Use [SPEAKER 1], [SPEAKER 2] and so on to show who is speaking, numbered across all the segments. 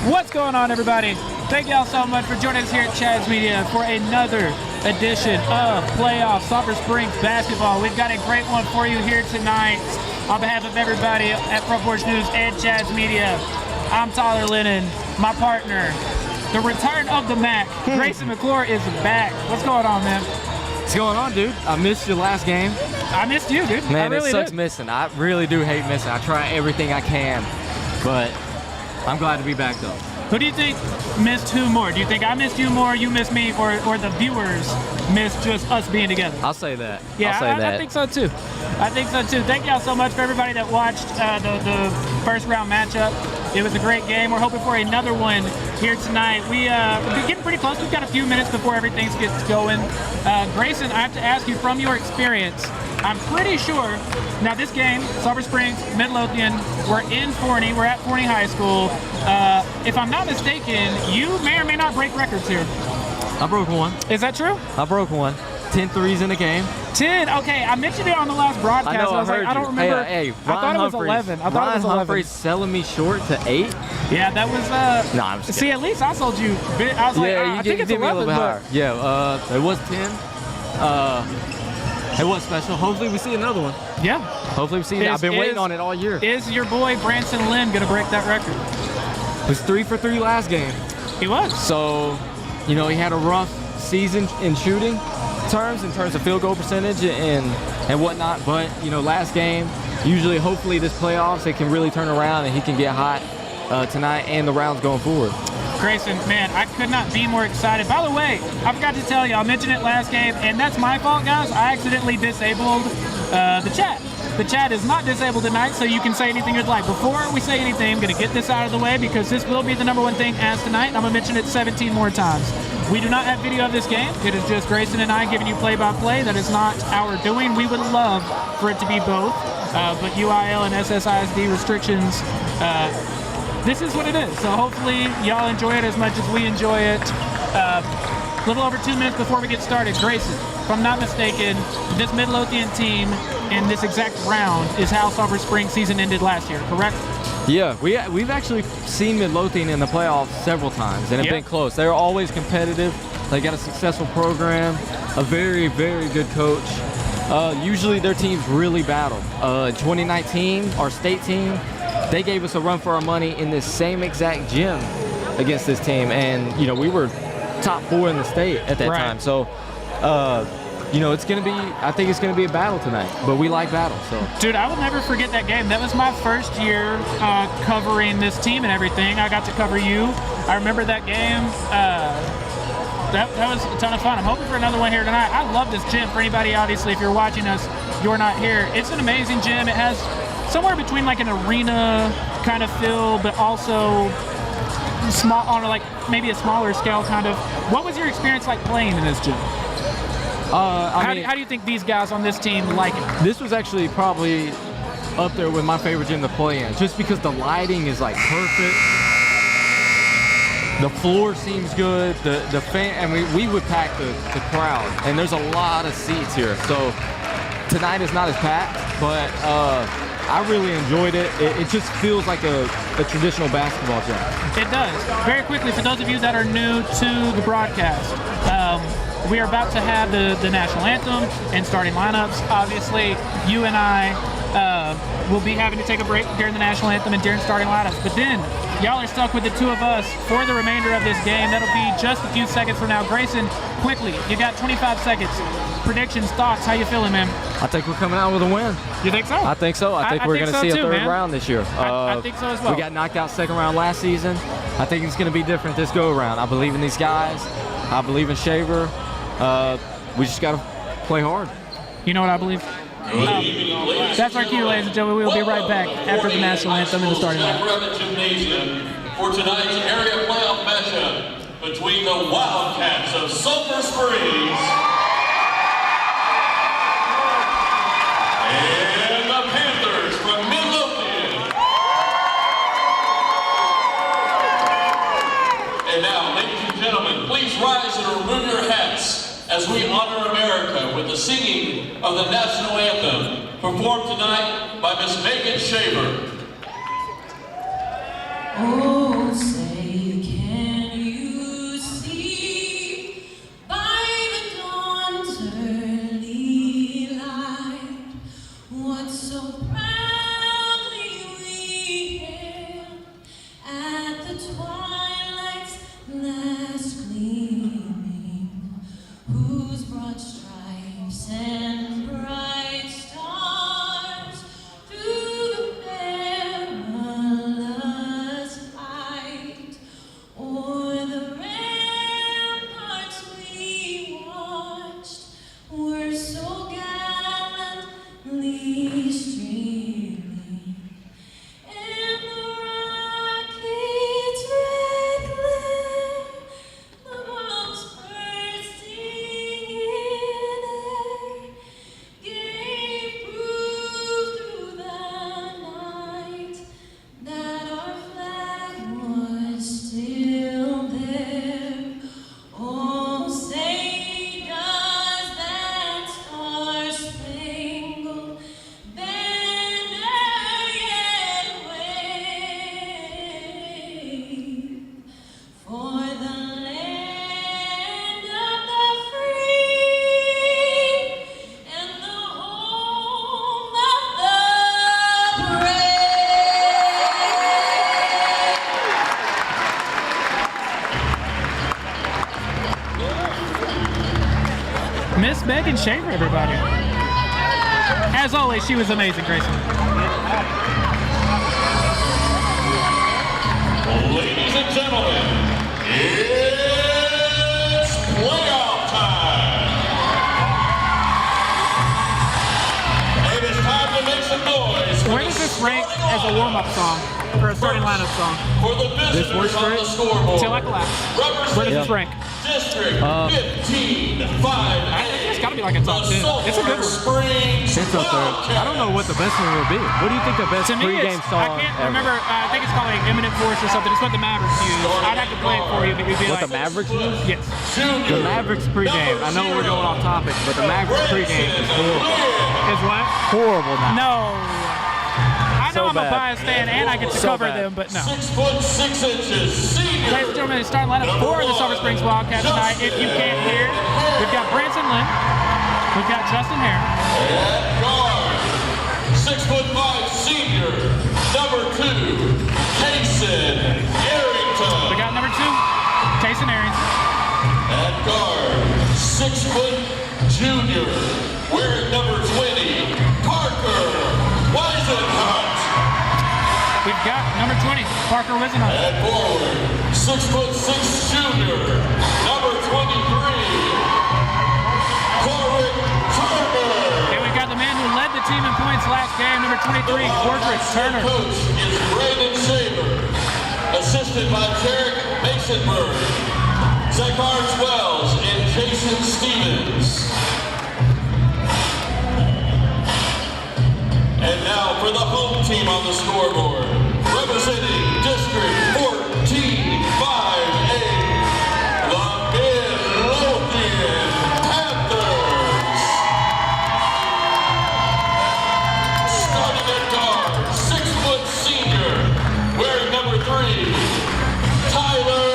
[SPEAKER 1] What's going on, everybody? Thank y'all so much for joining us here at Chad's Media for another edition of Playoff Sulphur Springs Basketball. We've got a great one for you here tonight. On behalf of everybody at Front Porch News and Chad's Media, I'm Tyler Lennon, my partner, the return of the Mac. Grayson McClure is back. What's going on, man?
[SPEAKER 2] What's going on, dude? I missed your last game.
[SPEAKER 1] I missed you, dude.
[SPEAKER 2] Man,
[SPEAKER 1] I really
[SPEAKER 2] it sucks
[SPEAKER 1] did.
[SPEAKER 2] missing. I really do hate missing. I try everything I can, but I'm glad to be back, though.
[SPEAKER 1] Who do you think missed who more? Do you think I missed you more, you missed me, or the viewers missed just us being together?
[SPEAKER 2] I'll say that.
[SPEAKER 1] Yeah,
[SPEAKER 2] I'll say that.
[SPEAKER 1] I think so too. I think so too. Thank y'all so much for everybody that watched the first round matchup. It was a great game. We're hoping for another one here tonight. We're getting pretty close. We've got a few minutes before everything gets going. Grayson, I have to ask you, from your experience, I'm pretty sure, now this game, Sulphur Springs, Midlothian, we're in Forney, we're at Forney High School. If I'm not mistaken, you may or may not break records here.
[SPEAKER 2] I broke one.
[SPEAKER 1] Is that true?
[SPEAKER 2] I broke one. 10 threes in the game.
[SPEAKER 1] 10. Okay, I mentioned it on the last broadcast.
[SPEAKER 2] I know,
[SPEAKER 1] I was
[SPEAKER 2] I heard
[SPEAKER 1] like, I don't
[SPEAKER 2] you.
[SPEAKER 1] remember.
[SPEAKER 2] Hey,
[SPEAKER 1] I thought it was 11. I thought it was 11.
[SPEAKER 2] Humphrey's selling me short to 8.
[SPEAKER 1] Yeah, that was.
[SPEAKER 2] No, I'm just
[SPEAKER 1] see, at least I sold you. I was like, I think it's 11.
[SPEAKER 2] Me a little bit higher. Yeah, it was 10. It was special. Hopefully we see another one.
[SPEAKER 1] Yeah.
[SPEAKER 2] Hopefully we see it. I've been waiting on it all year.
[SPEAKER 1] Is your boy Branson Lynn going to break that record?
[SPEAKER 2] He was 3 for 3 last game.
[SPEAKER 1] He was.
[SPEAKER 2] So, you know, he had a rough season in shooting terms, in terms of field goal percentage and whatnot. But, you know, last game, usually, hopefully this playoffs, it can really turn around and he can get hot tonight and the rounds going forward.
[SPEAKER 1] Grayson, man, I could not be more excited. By the way, I forgot to tell you, I mentioned it last game, and that's my fault, guys. I accidentally disabled the chat. The chat is not disabled tonight, so you can say anything you'd like. Before we say anything, I'm going to get this out of the way because this will be the #1 thing asked tonight, and I'm going to mention it 17 more times. We do not have video of this game. It is just Grayson and I giving you play-by-play. That is not our doing. We would love for it to be both, but UIL and SSISD restrictions, this is what it is. So hopefully y'all enjoy it as much as we enjoy it. A little over 2 minutes before we get started. Grayson, if I'm not mistaken, this Midlothian team in this exact round is how Sulphur Springs season ended last year, correct?
[SPEAKER 2] Yeah, we've actually seen Midlothian in the playoffs several times, and it's been close. They're always competitive. They got a successful program, a very, very good coach. Usually their teams really battle. 2019, our state team, they gave us a run for our money in this same exact gym against this team, and you know we were top 4 in the state at that time. So, you know, I think it's gonna be a battle tonight. But we like battle, so. Dude,
[SPEAKER 1] I will never forget that game. That was my first year covering this team and everything. I got to cover you. I remember that game. That was a ton of fun. I'm hoping for another one here tonight. I love this gym. For anybody, obviously, if you're watching us, you're not here. It's an amazing gym. It has somewhere between like an arena kind of feel, but also small on like maybe a smaller scale kind of. What was your experience like playing in this gym? How do you think these guys on this team like it?
[SPEAKER 2] This was actually probably up there with my favorite gym to play in, just because the lighting is like perfect. The floor seems good. The fan, and we would pack the crowd, and there's a lot of seats here. So tonight is not as packed, but I really enjoyed it. It just feels like a traditional basketball gym.
[SPEAKER 1] It does. Very quickly, for those of you that are new to the broadcast, we are about to have the national anthem and starting lineups. Obviously, you and I will be having to take a break during the national anthem and during starting lineups. But then, y'all are stuck with the two of us for the remainder of this game. That'll be just a few seconds from now. Grayson, quickly, you got 25 seconds. Predictions, thoughts, how you feeling, man?
[SPEAKER 2] I think we're coming out with a win.
[SPEAKER 1] You think so?
[SPEAKER 2] I think so. I think we're going to see a third round this year.
[SPEAKER 1] I think so as well.
[SPEAKER 2] We got knocked out second round last season. I think it's going to be different this go-around. I believe in these guys. I believe in Shaver. We just got to play hard.
[SPEAKER 1] You know what I believe? That's our cue, ladies and gentlemen. We will be right back after the national anthem and the starting line.
[SPEAKER 3] For tonight's area playoff matchup between the Wildcats of Sulphur Springs and the Panthers from Midlothian. And now, ladies and gentlemen, please rise and remove your hats as we honor America with the singing of the national anthem, performed tonight by Miss Megan Shaver.
[SPEAKER 4] Oh, say
[SPEAKER 1] Megan Shaver, everybody. As always, she was amazing, Grayson.
[SPEAKER 3] Ladies and gentlemen, it's playoff time. It is time to make some noise.
[SPEAKER 1] Where does this rank as a warm-up song or a starting lineup song?
[SPEAKER 3] For the visitors on the scoreboard.
[SPEAKER 1] Till I collapse. Where does this rank?
[SPEAKER 3] District 15-5.
[SPEAKER 1] It's got to be like a top 10. It's a good one.
[SPEAKER 3] Springs
[SPEAKER 2] It's up there. I don't know what the best one would be. What do you think the best
[SPEAKER 1] To me,
[SPEAKER 2] pregame
[SPEAKER 1] I
[SPEAKER 2] song
[SPEAKER 1] can't
[SPEAKER 2] ever?
[SPEAKER 1] remember. I think it's called like Imminent Force or something. It's what the Mavericks use. I'd have to play it for you, but you'd be
[SPEAKER 2] What
[SPEAKER 1] like,
[SPEAKER 2] the Mavericks use?
[SPEAKER 1] yes.
[SPEAKER 2] The Mavericks pregame. I know we're going off topic, but the Mavericks pregame is horrible.
[SPEAKER 1] Is what?
[SPEAKER 2] Horrible now.
[SPEAKER 1] No. I know
[SPEAKER 2] So
[SPEAKER 1] I'm a
[SPEAKER 2] bad.
[SPEAKER 1] biased fan and I get to
[SPEAKER 2] So
[SPEAKER 1] cover
[SPEAKER 2] bad.
[SPEAKER 1] them, but no.
[SPEAKER 3] 6'6" senior.
[SPEAKER 1] Ladies and gentlemen, the starting lineup for the Sulphur Springs Wildcats tonight. If you can't hear, we've got Branson Lynn, we've got Justin Hare,
[SPEAKER 3] At guard, 6'5" senior, number 2, Kason Arrington.
[SPEAKER 1] we got number 2, Tayson Arrington,
[SPEAKER 3] At guard, 6' junior, wearing number 20, Parker Weisenhunt.
[SPEAKER 1] we've got number 20, Parker Wisenhunt,
[SPEAKER 3] At forward, 6'6" junior, number 23, Corrick Turner.
[SPEAKER 1] and we've got the man who led the team in points last game, number 23, Corrick Turner.
[SPEAKER 3] Coach is Brandon Shaver, assisted by Jarek Masonberg, Zachar Wells, and Jason Stevens. And now for the home team on the scoreboard, representing District 14-5A, the Midlothian Panthers. Starting at guard, 6' senior, wearing number 3, Tyler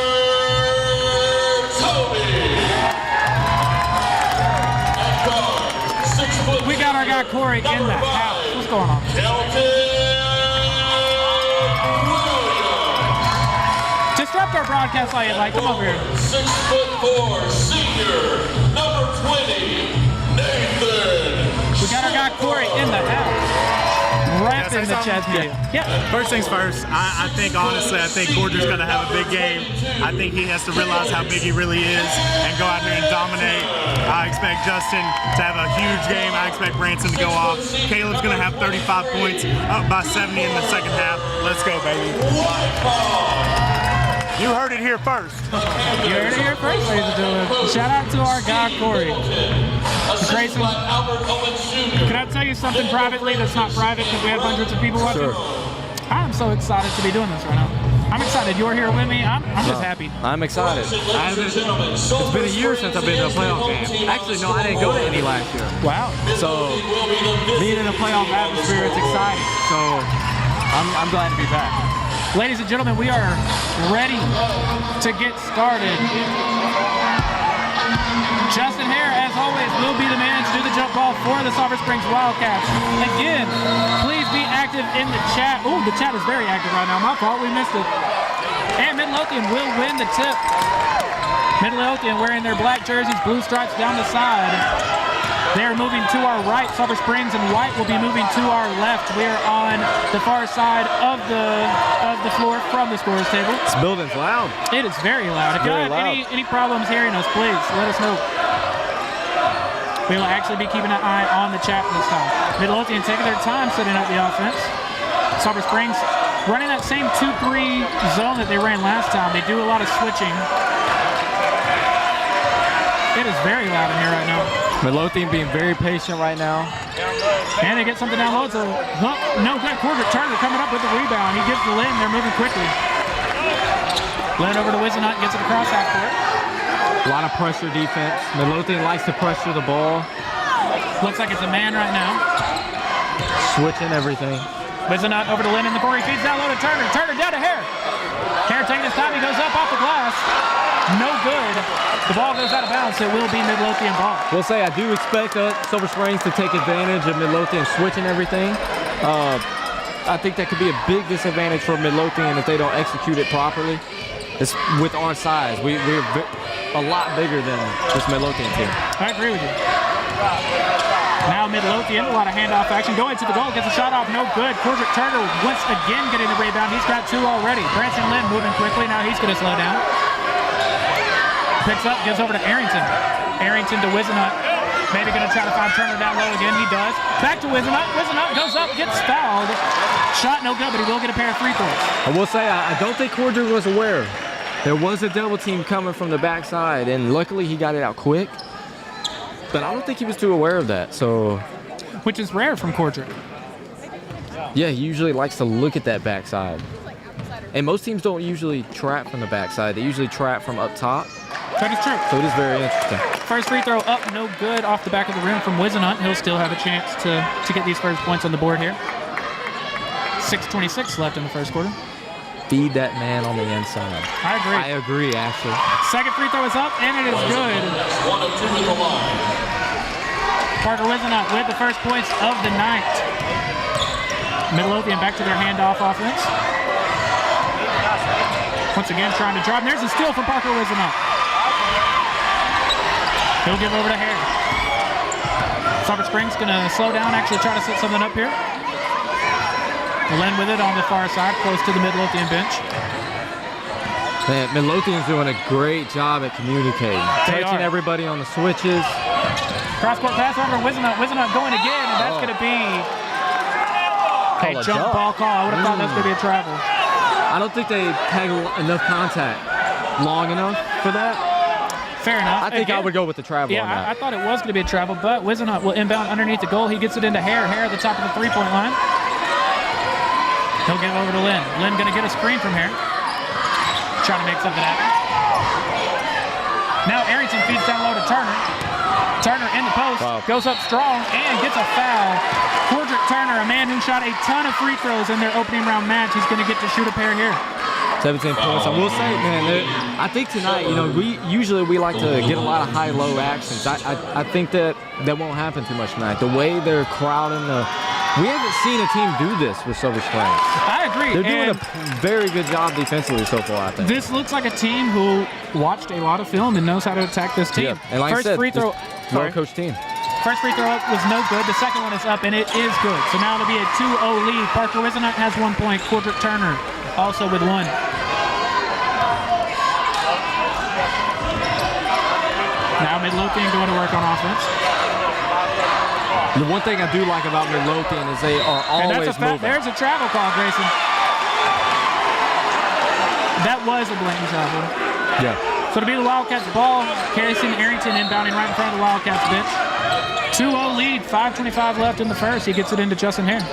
[SPEAKER 3] Tobey. At guard, 6'.
[SPEAKER 1] We got our guy Corey in the house. What's going on?
[SPEAKER 3] Kelton Williams.
[SPEAKER 1] Disrupt our broadcast while you'd like. Come over here.
[SPEAKER 3] 6'4", senior, number 20, Nathan.
[SPEAKER 1] We got our guy Corey in the house. Rapping the chest. Yeah.
[SPEAKER 4] First things first, I think honestly, I think Porter's going to have a big game. I think he has to realize how big he really is and go out here and dominate. I expect Justin to have a huge game. I expect Branson to go off. Caleb's going to have 35 points, up by 70 in the second half. Let's go, baby. You heard it here first.
[SPEAKER 1] You heard it here first, ladies and gentlemen. Shout out to our guy Corey. Grayson, can I tell you something privately that's not private because we have hundreds of people watching?
[SPEAKER 2] Sure.
[SPEAKER 1] I'm so excited to be doing this right now. I'm excited you're here with me. I'm just happy.
[SPEAKER 2] I'm excited. It's been a year since I've been to a playoff game. Actually, no, I didn't go to any last year.
[SPEAKER 1] Wow.
[SPEAKER 2] So being in a playoff atmosphere, it's exciting. So I'm glad to be back.
[SPEAKER 1] Ladies and gentlemen, we are ready to get started. Justin Hare, as always, will be the man to do the jump ball for the Sulphur Springs Wildcats. Again, please be active in the chat. Ooh, the chat is very active right now. My fault, we missed it. And Midlothian will win the tip. Midlothian wearing their black jerseys, blue stripes down the side. They are moving to our right. Sulphur Springs and white will be moving to our left. We are on the far side of the floor from the scorer's table.
[SPEAKER 2] This building's loud.
[SPEAKER 1] It is very loud. If you
[SPEAKER 2] Very
[SPEAKER 1] have any problems hearing us, please let us know. We will actually be keeping an eye on the chat this time. Midlothian taking their time setting up the offense. Sulphur Springs running that same 2-3 zone that they ran last time. They do a lot of switching. It is very loud in here right now.
[SPEAKER 2] Midlothian being very patient right now.
[SPEAKER 1] And they get something down low. No, that Corrick Turner coming up with the rebound. He gives the Lynn. They're moving quickly. Lynn over to Wisenhunt, gets it across half court.
[SPEAKER 2] A lot of pressure defense. Midlothian likes to pressure the ball.
[SPEAKER 1] Looks like it's a man right now.
[SPEAKER 2] Switching everything.
[SPEAKER 1] Wisenhunt over to Lynn in the corner. He feeds down low to Turner. Turner down to Hare. Hare taking his time. He goes up off the glass. No good. The ball goes out of bounds. So it will be Midlothian ball.
[SPEAKER 2] We'll say I do expect Sulphur Springs to take advantage of Midlothian switching everything. I think that could be a big disadvantage for Midlothian if they don't execute it properly. It's with our size. We're a lot bigger than this Midlothian team.
[SPEAKER 1] I agree with you. Now Midlothian, a lot of handoff action. Going to the goal, gets a shot off, no good. Cordrick Turner once again getting the rebound. He's got 2 already. Branson Lynn moving quickly. Now he's going to slow down. Picks up, gives over to Arrington. Arrington to Wisenut. Maybe going to try to find Turner down low again. He does. Back to Wisenut. Wisenut goes up, gets fouled. Shot no good, but he will get a pair of free throws.
[SPEAKER 2] I will say, I don't think Cordrick was aware. There was a double team coming from the backside, and luckily he got it out quick. But I don't think he was too aware of that, so.
[SPEAKER 1] Which is rare from Cordrick.
[SPEAKER 2] Yeah, he usually likes to look at that backside. And most teams don't usually trap from the backside. They usually trap from up top.
[SPEAKER 1] That is true.
[SPEAKER 2] So it is very interesting.
[SPEAKER 1] First free throw up, no good off the back of the rim from Wisenut. He'll still have a chance to get these first points on the board here. 6:26 left in the first quarter.
[SPEAKER 2] Feed that man on the inside.
[SPEAKER 1] I agree.
[SPEAKER 2] I agree, actually.
[SPEAKER 1] Second free throw is up, and it is good.
[SPEAKER 3] 1 of 2 at the line.
[SPEAKER 1] Parker Wisenut with the first points of the night. Midlothian back to their handoff offense. Once again trying to drive. And there's a steal from Parker Wisenut. He'll give over to Hare. Sulphur Springs going to slow down, actually try to set something up here. Len with it on the far side, close to the Midlothian bench.
[SPEAKER 2] Man, Midlothian's doing a great job at communicating. Touching everybody on the switches.
[SPEAKER 1] Cross-court pass over to Wisenut. Wisenut going again, and that's going to be a jump ball call. I would have thought that's going to be a travel.
[SPEAKER 2] I don't think they had enough contact long enough for that.
[SPEAKER 1] Fair enough.
[SPEAKER 2] I think I would go with the travel on that.
[SPEAKER 1] I thought it was going to be a travel, but Wisenut will inbound underneath the goal. He gets it into Hare. Hare at the top of the three-point line. He'll give over to Lynn. Lynn going to get a screen from Hare. Trying to make something happen. Now Arrington feeds down low to Turner. Turner in the post, goes up strong, and gets a foul. Cordrick Turner, a man who shot a ton of free throws in their opening round match, he's going to get to shoot a pair here.
[SPEAKER 2] 17 points. I will say, man, I think tonight, we like to get a lot of high-low actions. I think that won't happen too much tonight. The way they're crowding we haven't seen a team do this with Sulphur Springs.
[SPEAKER 1] I agree.
[SPEAKER 2] They're doing a very good job defensively so far, I think.
[SPEAKER 1] This looks like a team who watched a lot of film and knows how to attack this team.
[SPEAKER 2] Yeah. And like
[SPEAKER 1] First
[SPEAKER 2] I said,
[SPEAKER 1] free throw.
[SPEAKER 2] well-coached team.
[SPEAKER 1] First free throw up was no good. The second one is up, and it is good. So now it'll be a 2-0 lead. Parker Wisenut has 1 point. Cordrick Turner also with 1. Now Midlothian going to work on offense.
[SPEAKER 2] The one thing I do like about Midlothian is they are always moving.
[SPEAKER 1] There's a travel call, Grayson. That was a blatant travel.
[SPEAKER 2] Yeah.
[SPEAKER 1] So to be the Wildcats ball, Harrison Arrington inbounding right in front of the Wildcats bench. 2-0 lead, 5:25 left in the first. He gets it into Justin Hare.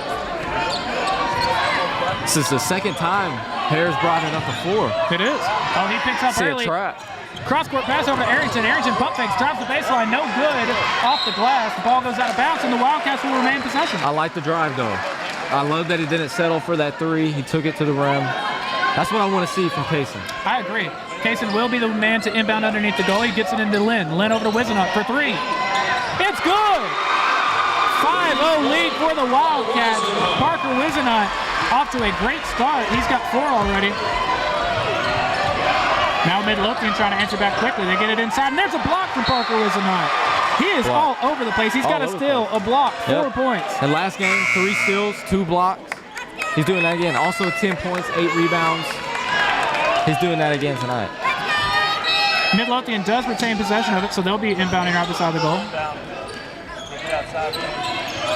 [SPEAKER 2] This is the second time Hare's brought it up before.
[SPEAKER 1] It is. Oh, he picks up early.
[SPEAKER 2] A trap.
[SPEAKER 1] Cross-court pass over to Arrington. Arrington pump fakes, drives the baseline, no good. Off the glass, the ball goes out of bounds, and the Wildcats will remain possession.
[SPEAKER 2] I like the drive, though. I love that he didn't settle for that 3. He took it to the rim. That's what I want to see from Kaysen.
[SPEAKER 1] I agree. Kaysen will be the man to inbound underneath the goal. He gets it into Lynn. Lynn over to Wisenut for 3. It's good! 5-0 lead for the Wildcats. Parker Wisenut off to a great start. He's got 4 already. Now Midlothian trying to answer back quickly. They get it inside, and there's a block from Parker Wisenut. He is all over the place. He's got a steal, a block, 4 points.
[SPEAKER 2] And last game, 3 steals, 2 blocks. He's doing that again. Also 10 points, 8 rebounds. He's doing that again tonight.
[SPEAKER 1] Midlothian does retain possession of it, so they'll be inbounding right beside the goal.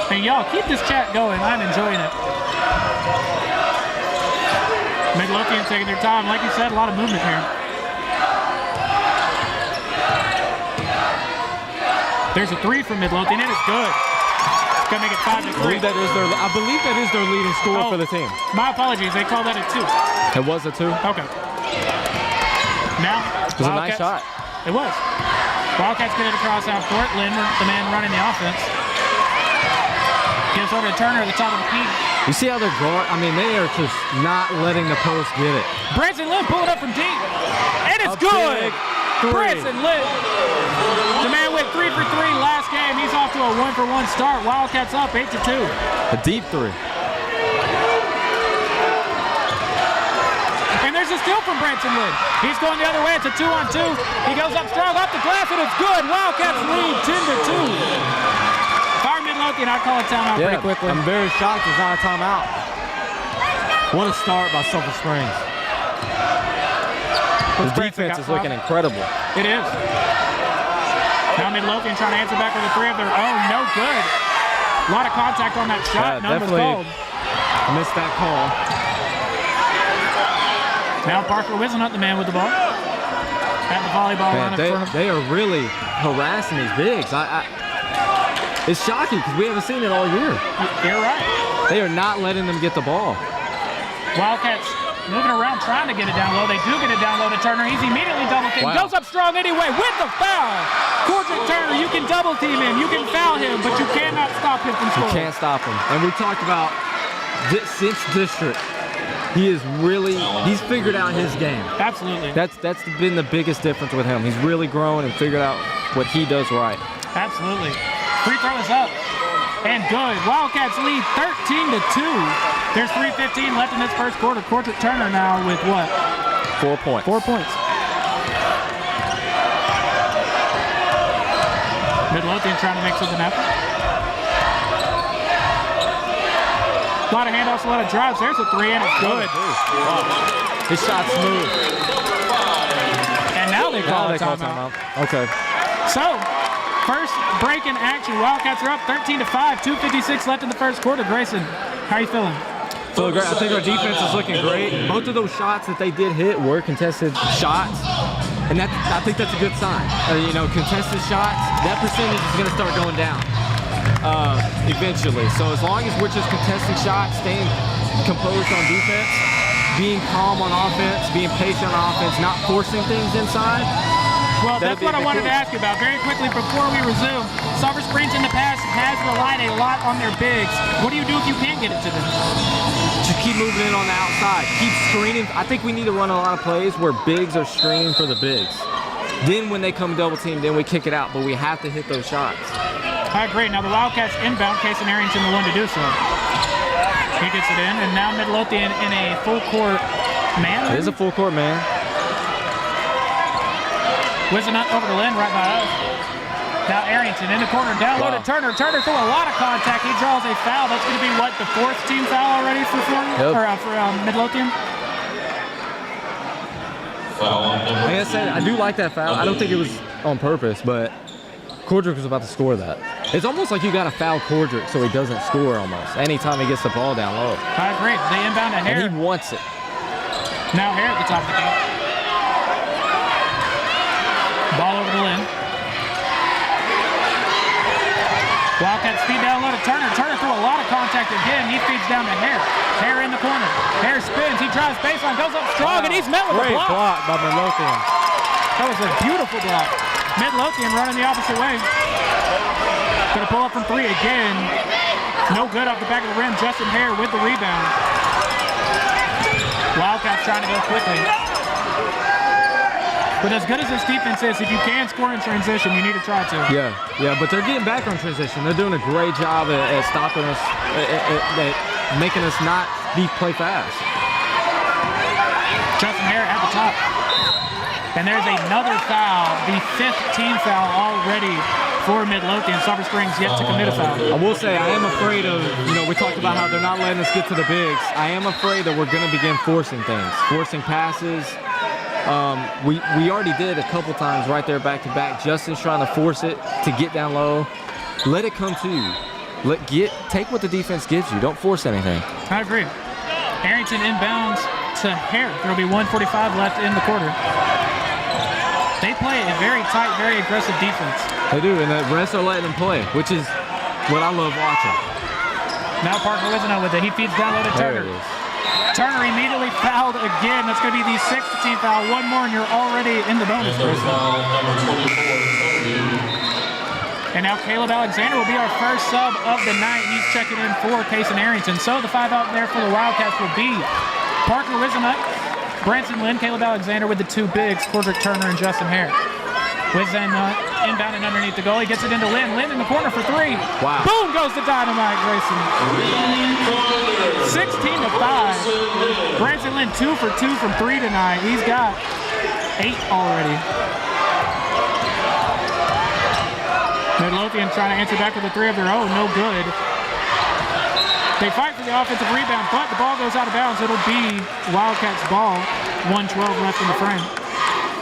[SPEAKER 1] And y'all, keep this chat going. I'm enjoying it. Midlothian taking their time. Like you said, a lot of movement here. There's a 3 from Midlothian, and it's good. It's going to make it 5-3.
[SPEAKER 2] I believe that is their leading scorer for the team.
[SPEAKER 1] My apologies. They called that a 2.
[SPEAKER 2] It was a 2?
[SPEAKER 1] Okay. Now,
[SPEAKER 2] it was a nice shot.
[SPEAKER 1] It was. Wildcats get it across half court. Lynn, the man running the offense. Gives over to Turner at the top of the key.
[SPEAKER 2] You see how they're guard? I mean, they are just not letting the post get it.
[SPEAKER 1] Branson Lynn pulling up from deep. And it's good! Branson Lynn. The man went 3 for 3 last game. He's off to a 1-for-1 start. Wildcats up 8-2.
[SPEAKER 2] A deep 3.
[SPEAKER 1] And there's a steal from Branson Lynn. He's going the other way. It's a 2-on-2. He goes up strong off the glass, and it's good. Wildcats lead 10-2. If I were Midlothian, I'd call a timeout pretty quickly.
[SPEAKER 2] I'm very shocked it's not a timeout. What a start by Sulphur Springs. The defense is looking incredible.
[SPEAKER 1] It is. Now Midlothian trying to answer back with a three of their own. No good. A lot of contact on that shot.
[SPEAKER 2] Yeah,
[SPEAKER 1] None was called.
[SPEAKER 2] Missed that call.
[SPEAKER 1] Now Parker Wisenhunt, the man with the ball. At the volleyball line in front of him.
[SPEAKER 2] They are really harassing these bigs. It's shocking because we haven't seen it all year.
[SPEAKER 1] You're right.
[SPEAKER 2] They are not letting them get the ball.
[SPEAKER 1] Wildcats moving around trying to get it down low. They do get it down low to Turner. He's immediately double teamed.
[SPEAKER 2] Wow.
[SPEAKER 1] Goes up strong anyway with the foul. Cordrick Turner, you can double team him. You can foul him, but you cannot stop him from scoring.
[SPEAKER 2] You can't stop him. And we talked about since district, he's figured out his game.
[SPEAKER 1] Absolutely.
[SPEAKER 2] That's been the biggest difference with him. He's really grown and figured out what he does right.
[SPEAKER 1] Absolutely. Free throw is up and good. Wildcats lead 13-2. There's 3:15 left in this first quarter. Cordrick Turner now with what?
[SPEAKER 2] 4 points.
[SPEAKER 1] 4 points. Midlothian trying to make something happen. A lot of handoffs, a lot of drives. There's a three, and it's good.
[SPEAKER 2] His shot's smooth.
[SPEAKER 1] And now they call a timeout.
[SPEAKER 2] Okay.
[SPEAKER 1] So, first break in action. Wildcats are up 13-5. 2:56 left in the first quarter. Grayson, how are you feeling?
[SPEAKER 2] So great. I think our defense is looking great. Both of those shots that they did hit were contested shots, and I think that's a good sign. Contested shots, that percentage is going to start going down eventually. So as long as we're just contesting shots, staying composed on defense, being calm on offense, being patient on offense, not forcing things inside.
[SPEAKER 1] Well, that's what I wanted to ask you about. Very quickly before we resume, Sulphur Springs in the past has relied a lot on their bigs. What do you do if you can't get it to them?
[SPEAKER 2] Just keep moving in on the outside. Keep screening. I think we need to run a lot of plays where bigs are screening for the bigs. Then when they come double team, then we kick it out, but we have to hit those shots.
[SPEAKER 1] All right, great. Now the Wildcats inbound, Kason Arrington the one to do so. He gets it in, and now Midlothian in a full court man.
[SPEAKER 2] It is a full court man.
[SPEAKER 1] Wisenhunt over to Lynn right by us. Now Arrington in the corner, down low to Turner. Turner threw a lot of contact. He draws a foul. That's going to be what, the fourth team foul already for Midlothian?
[SPEAKER 2] Like I said, I do like that foul. I don't think it was on purpose, but Cordrick was about to score that. It's almost like you got to foul Cordrick so he doesn't score almost anytime he gets the ball down low.
[SPEAKER 1] I agree. They inbound to Hare.
[SPEAKER 2] And he wants it.
[SPEAKER 1] Now Hare at the top of the game. Ball over to Lynn. Wildcats feed down low to Turner. Turner threw a lot of contact again. He feeds down to Hare. Hare in the corner. Hare spins. He drives baseline, goes up strong, and he's met with a block.
[SPEAKER 2] Great block by Midlothian.
[SPEAKER 1] That was a beautiful block. Midlothian running the opposite way. Gonna pull up from three again. No good off the back of the rim. Justin Hare with the rebound. Wildcats trying to go quickly. But as good as this defense is, if you can score in transition, you need to try to.
[SPEAKER 2] Yeah, but they're getting back on transition. They're doing a great job at stopping us, at making us not play fast.
[SPEAKER 1] Justin Hare at the top. And there's another foul, the fifth team foul already for Midlothian. Sulphur Springs yet to commit a foul.
[SPEAKER 2] I will say I am afraid of, we talked about how they're not letting us get to the bigs. I am afraid that we're going to begin forcing things, forcing passes. We already did a couple times right there back to back. Justin's trying to force it to get down low. Let it come to you. Take what the defense gives you. Don't force anything.
[SPEAKER 1] I agree. Arrington inbounds to Hare. There'll be 1:45 left in the quarter. They play a very tight, very aggressive defense.
[SPEAKER 2] They do, and the rest are letting them play, which is what I love watching.
[SPEAKER 1] Now Parker Wisenhunt with it. He feeds down low to Turner.
[SPEAKER 2] There it is.
[SPEAKER 1] Turner immediately fouled again. That's going to be the sixth team foul. One more, and you're already in the bonus. And now Caleb Alexander will be our first sub of the night. He's checking in for Kason Arrington. So the five out there for the Wildcats will be Parker Wisenhunt, Branson Lynn, Caleb Alexander with the two bigs, Cordrick Turner and Justin Hare. Wisenhunt inbounding underneath the goal. He gets it into Lynn. Lynn in the corner for three.
[SPEAKER 2] Wow.
[SPEAKER 1] Boom goes the dynamite, Grayson. 16-5. Branson Lynn 2 for 2 from 3 tonight. He's got 8 already. Midlothian trying to answer back with a 3 of their own. No good. They fight for the offensive rebound, but the ball goes out of bounds. It'll be Wildcats ball. 1:12 left in the frame.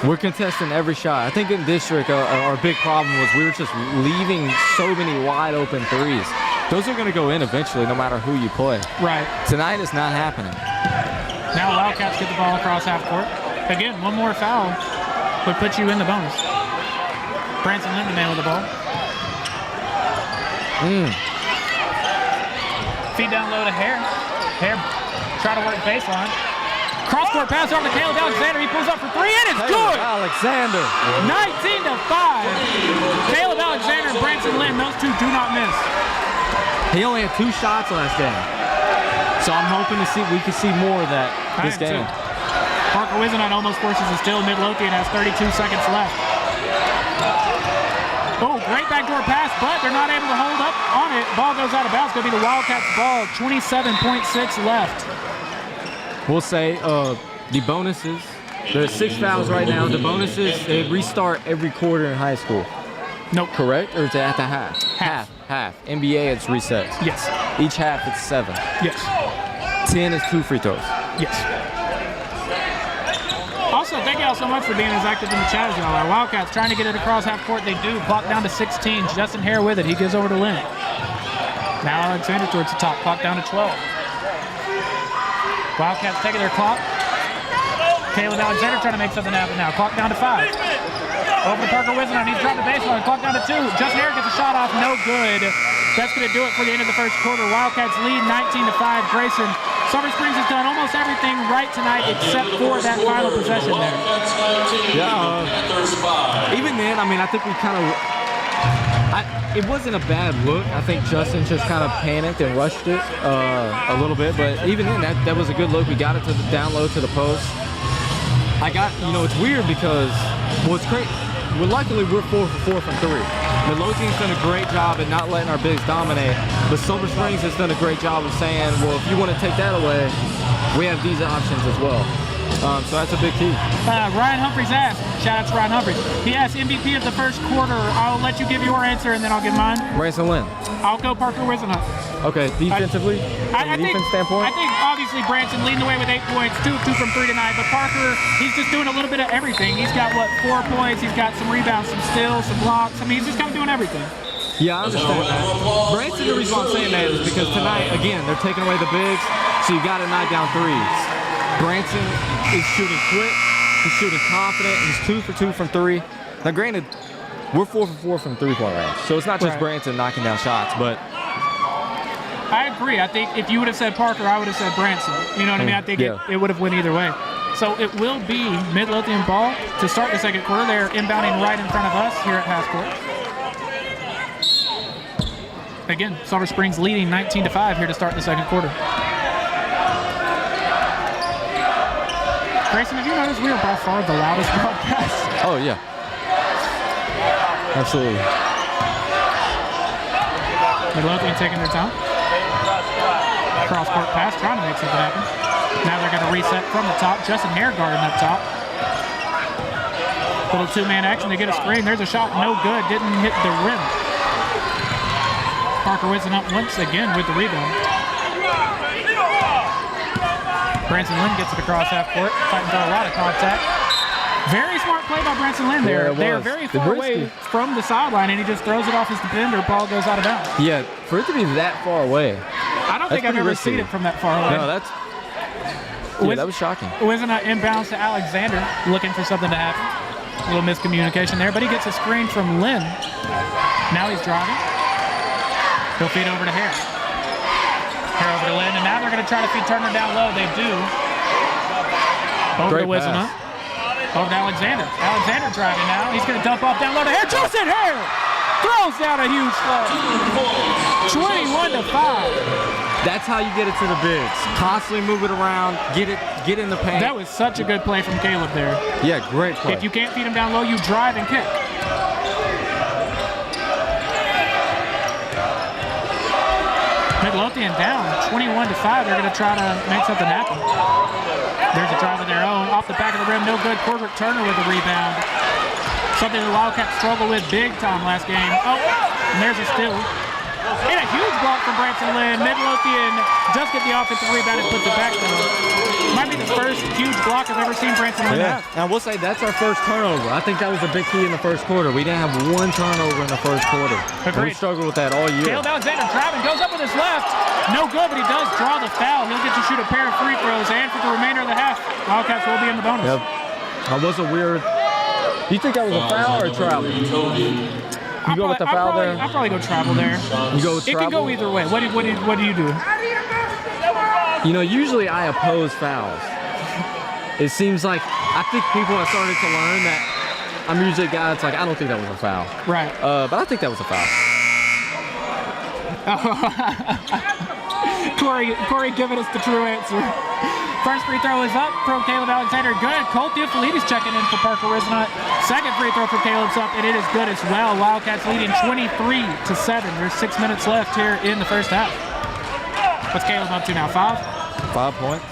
[SPEAKER 2] We're contesting every shot. I think in district, our big problem was we were just leaving so many wide open threes. Those are going to go in eventually, no matter who you play.
[SPEAKER 1] Right.
[SPEAKER 2] Tonight it's not happening.
[SPEAKER 1] Now Wildcats get the ball across half court. Again, one more foul would put you in the bonus. Branson Lynn the man with the ball. Feed down low to Hare. Hare try to work baseline. Cross-court pass over to Caleb Alexander. He pulls up for 3, and it's good!
[SPEAKER 2] Alexander.
[SPEAKER 1] 19-5. Caleb Alexander and Branson Lynn, those two do not miss.
[SPEAKER 2] He only had 2 shots last game. So I'm hoping we can see more of that this game.
[SPEAKER 1] Parker Wisenhunt almost forces a steal. Midlothian has 32 seconds left. Oh, great backdoor pass, but they're not able to hold up on it. Ball goes out of bounds. It's going to be the Wildcats' ball. 27.6 left.
[SPEAKER 2] We'll say the bonuses. There's 6 fouls right now. The bonuses, they restart every quarter in high school.
[SPEAKER 1] Nope.
[SPEAKER 2] Correct? Or is it at the half? Half. NBA, it's resets.
[SPEAKER 1] Yes.
[SPEAKER 2] Each half, it's 7.
[SPEAKER 1] Yes.
[SPEAKER 2] 10 is 2 free throws.
[SPEAKER 1] Yes. Also, thank you all so much for being as active in the chat as y'all are. Wildcats trying to get it across half court. They do. Clock down to 16. Justin Hare with it. He gives over to Lynn. Now Alexander towards the top. Clock down to 12. Wildcats taking their clock. Caleb Alexander trying to make something happen now. Clock down to 5. Over to Parker Wisenhunt. He's dropped the baseline. Clock down to 2. Justin Hare gets a shot off. No good. That's going to do it for the end of the first quarter. Wildcats lead 19-5. Grayson, Sulphur Springs has done almost everything right tonight except for that final possession there.
[SPEAKER 2] Yeah. Even then, I mean, I think we kind of... it wasn't a bad look. I think Justin just kind of panicked and rushed it a little bit. But even then, that was a good look. We got it to the down low to the post. It's weird because, well, it's great. Well, luckily, we're 4 for 4 from 3. Midlothian's done a great job at not letting our bigs dominate, but Sulphur Springs has done a great job of saying, well, if you want to take that away, we have these options as well. So that's a big key.
[SPEAKER 1] Ryan Humphreys asked, shout out to Ryan Humphreys. He asked MVP of the first quarter. I'll let you give your answer and then I'll give mine.
[SPEAKER 2] Branson Lynn.
[SPEAKER 1] I'll go Parker Wisenhunt.
[SPEAKER 2] Okay, defensively, from a defense standpoint?
[SPEAKER 1] I think obviously Branson leading the way with 8 points, 2 from 3 tonight, but Parker, he's just doing a little bit of everything. He's got, 4 points, he's got some rebounds, some steals, some blocks. I mean, he's just kind of doing everything.
[SPEAKER 2] Yeah, I understand that. Branson, the reason why I'm saying that is because tonight, again, they're taking away the bigs, so you got to knock down threes. Branson is shooting quick, he's shooting confident, he's 2 for 2 from 3. Now, granted, we're 4 for 4 from 3-point range, so it's not just Branson knocking down shots, but...
[SPEAKER 1] I agree. I think if you would have said Parker, I would have said Branson. You know what I mean? I think it would have went either way. So it will be Midlothian ball to start the second quarter. They're inbounding right in front of us here at half court. Again, Sulphur Springs leading 19-5 here to start the second quarter. Grayson, have you noticed we are by far the loudest broadcast?
[SPEAKER 2] Oh, yeah. Absolutely.
[SPEAKER 1] Midlothian taking their time. Cross-court pass, trying to make something happen. Now they're going to reset from the top. Justin Hare guarding up top. Little 2-man action. They get a screen. There's a shot. No good. Didn't hit the rim. Parker Wisenhunt once again with the rebound. Branson Lynn gets it across half court. Fighting for a lot of contact. Very smart play by Branson Lynn there. They're very far away from the sideline, and he just throws it off his defender. Ball goes out of bounds.
[SPEAKER 2] Yeah, for it to be that far away.
[SPEAKER 1] I don't think I've ever seen it from that far away.
[SPEAKER 2] No, that was shocking.
[SPEAKER 1] Wisenhunt inbounds to Alexander, looking for something to happen. A little miscommunication there, but he gets a screen from Lynn. Now he's driving. He'll feed over to Hare. Hare over to Lynn, and now they're going to try to feed Turner down low. They do. Over to Wisenhunt. Over to Alexander. Alexander driving now. He's going to dump off down low to Hare. Justin Hare throws down a huge flow. 21-5.
[SPEAKER 2] That's how you get it to the bigs. Constantly move it around, get in the paint.
[SPEAKER 1] That was such a good play from Caleb there.
[SPEAKER 2] Yeah, great play.
[SPEAKER 1] If you can't feed him down low, you drive and kick. Midlothian down 21-5. They're going to try to make something happen. off the back of the rim, no good. Cordrick Turner with the rebound. Something the Wildcats struggled with big time last game. Oh, and there's a steal. And a huge block from Branson Lynn. Midlothian does get the offensive rebound and puts it back though. Might be the first huge block I've ever seen Branson Lynn have.
[SPEAKER 2] And I will say that's our first turnover. I think that was a big key in the first quarter. We didn't have one turnover in the first quarter. We struggled with that all year.
[SPEAKER 1] Caleb Alexander driving, goes up with his left. No good, but he does draw the foul. He'll get to shoot a pair of free throws, and for the remainder of the half, Wildcats will be in the bonus.
[SPEAKER 2] Yep. That was a weird. Do you think that was a foul or a travel? You go with the foul there?
[SPEAKER 1] I'll probably go travel there.
[SPEAKER 2] You go with
[SPEAKER 1] travel? It can go either way. What do you do?
[SPEAKER 2] You know, usually I oppose fouls. It seems like I think people have started to learn that I'm usually a guy that's like, I don't think that was a foul.
[SPEAKER 1] Right.
[SPEAKER 2] But I think that was a foul.
[SPEAKER 1] Corey giving us the true answer. First free throw is up from Caleb Alexander. Good. Cole Theophilides checking in for Parker Risnot. Second free throw for Caleb's up, and it is good as well. Wildcats leading 23-7. There's 6 minutes left here in the first half. What's Caleb up to now? 5?
[SPEAKER 2] 5 points.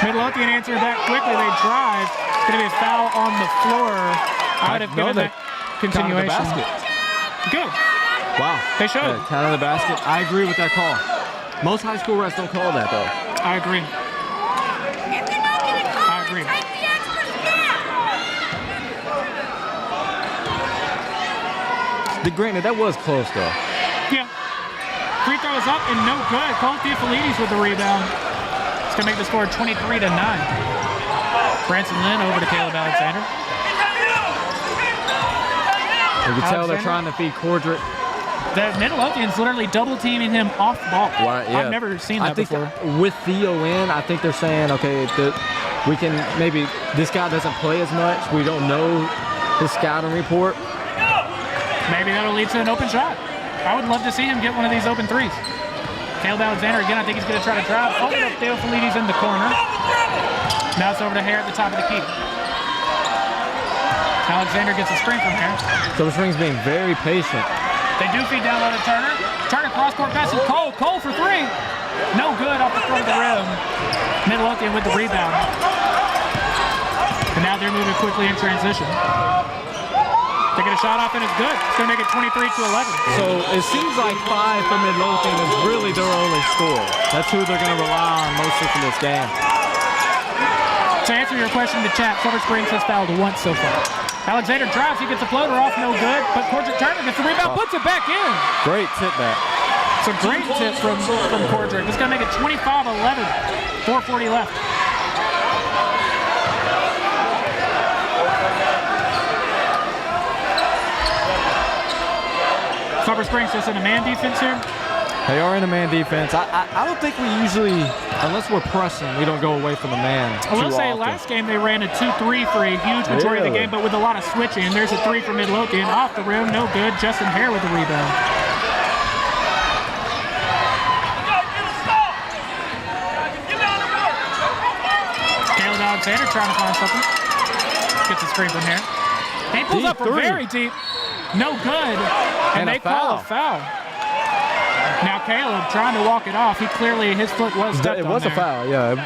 [SPEAKER 1] Midlothian answered that quickly. They drive. It's going to be a foul on the floor. I would have given that continuation.
[SPEAKER 2] Counted the basket.
[SPEAKER 1] Good.
[SPEAKER 2] Wow.
[SPEAKER 1] They showed.
[SPEAKER 2] Counted the basket. I agree with that call. Most high school refs don't call that, though.
[SPEAKER 1] I agree.
[SPEAKER 2] Granted, that was close, though.
[SPEAKER 1] Yeah. Free throw is up and no good. Cole Theophilides with the rebound. It's going to make the score 23-9. Branson Lynn over to Caleb Alexander.
[SPEAKER 2] You can tell they're trying to feed Cordrick.
[SPEAKER 1] The Midlothian's literally double teaming him off ball.
[SPEAKER 2] Right, yeah.
[SPEAKER 1] I've never seen that before.
[SPEAKER 2] With Theo in, I think they're saying, okay, we can maybe this guy doesn't play as much. We don't know his scouting report.
[SPEAKER 1] Maybe that'll lead to an open shot. I would love to see him get one of these open threes. Caleb Alexander again, I think he's going to try to drive. Over to Theophilides in the corner. Now it's over to Hare at the top of the key. Alexander gets a screen from Hare.
[SPEAKER 2] Sulphur Springs being very patient.
[SPEAKER 1] They do feed down low to Turner. Turner cross-court pass to Cole. Cole for three. No good off the front of the rim. Midlothian with the rebound. And now they're moving quickly in transition. They get a shot off and it's good. It's going to make it 23-11.
[SPEAKER 2] So it seems like 5 for Midlothian is really their only score. That's who they're going to rely on mostly for this game.
[SPEAKER 1] To answer your question in the chat, Sulphur Springs has fouled once so far. Alexander drives, he gets a floater off, no good, but Cordrick Turner gets the rebound, puts it back in.
[SPEAKER 2] Great tip back.
[SPEAKER 1] It's a great tip from Cordrick. It's going to make it 25-11, 4:40 left. Sulphur Springs just in a man defense here.
[SPEAKER 2] They are in a man defense. I don't think we usually, unless we're pressing, we don't go away from the man.
[SPEAKER 1] I will say last game they ran a 2-3 for a huge majority of the game, but with a lot of switching. There's a 3 for Midlothian. Off the rim, no good. Justin Hare with the rebound. Caleb Alexander trying to find something. Gets a screen from Hare. He pulls up from very deep. No good. And they call a foul. Now Caleb trying to walk it off. He clearly, his foot was stepped on there.
[SPEAKER 2] It was a foul, yeah.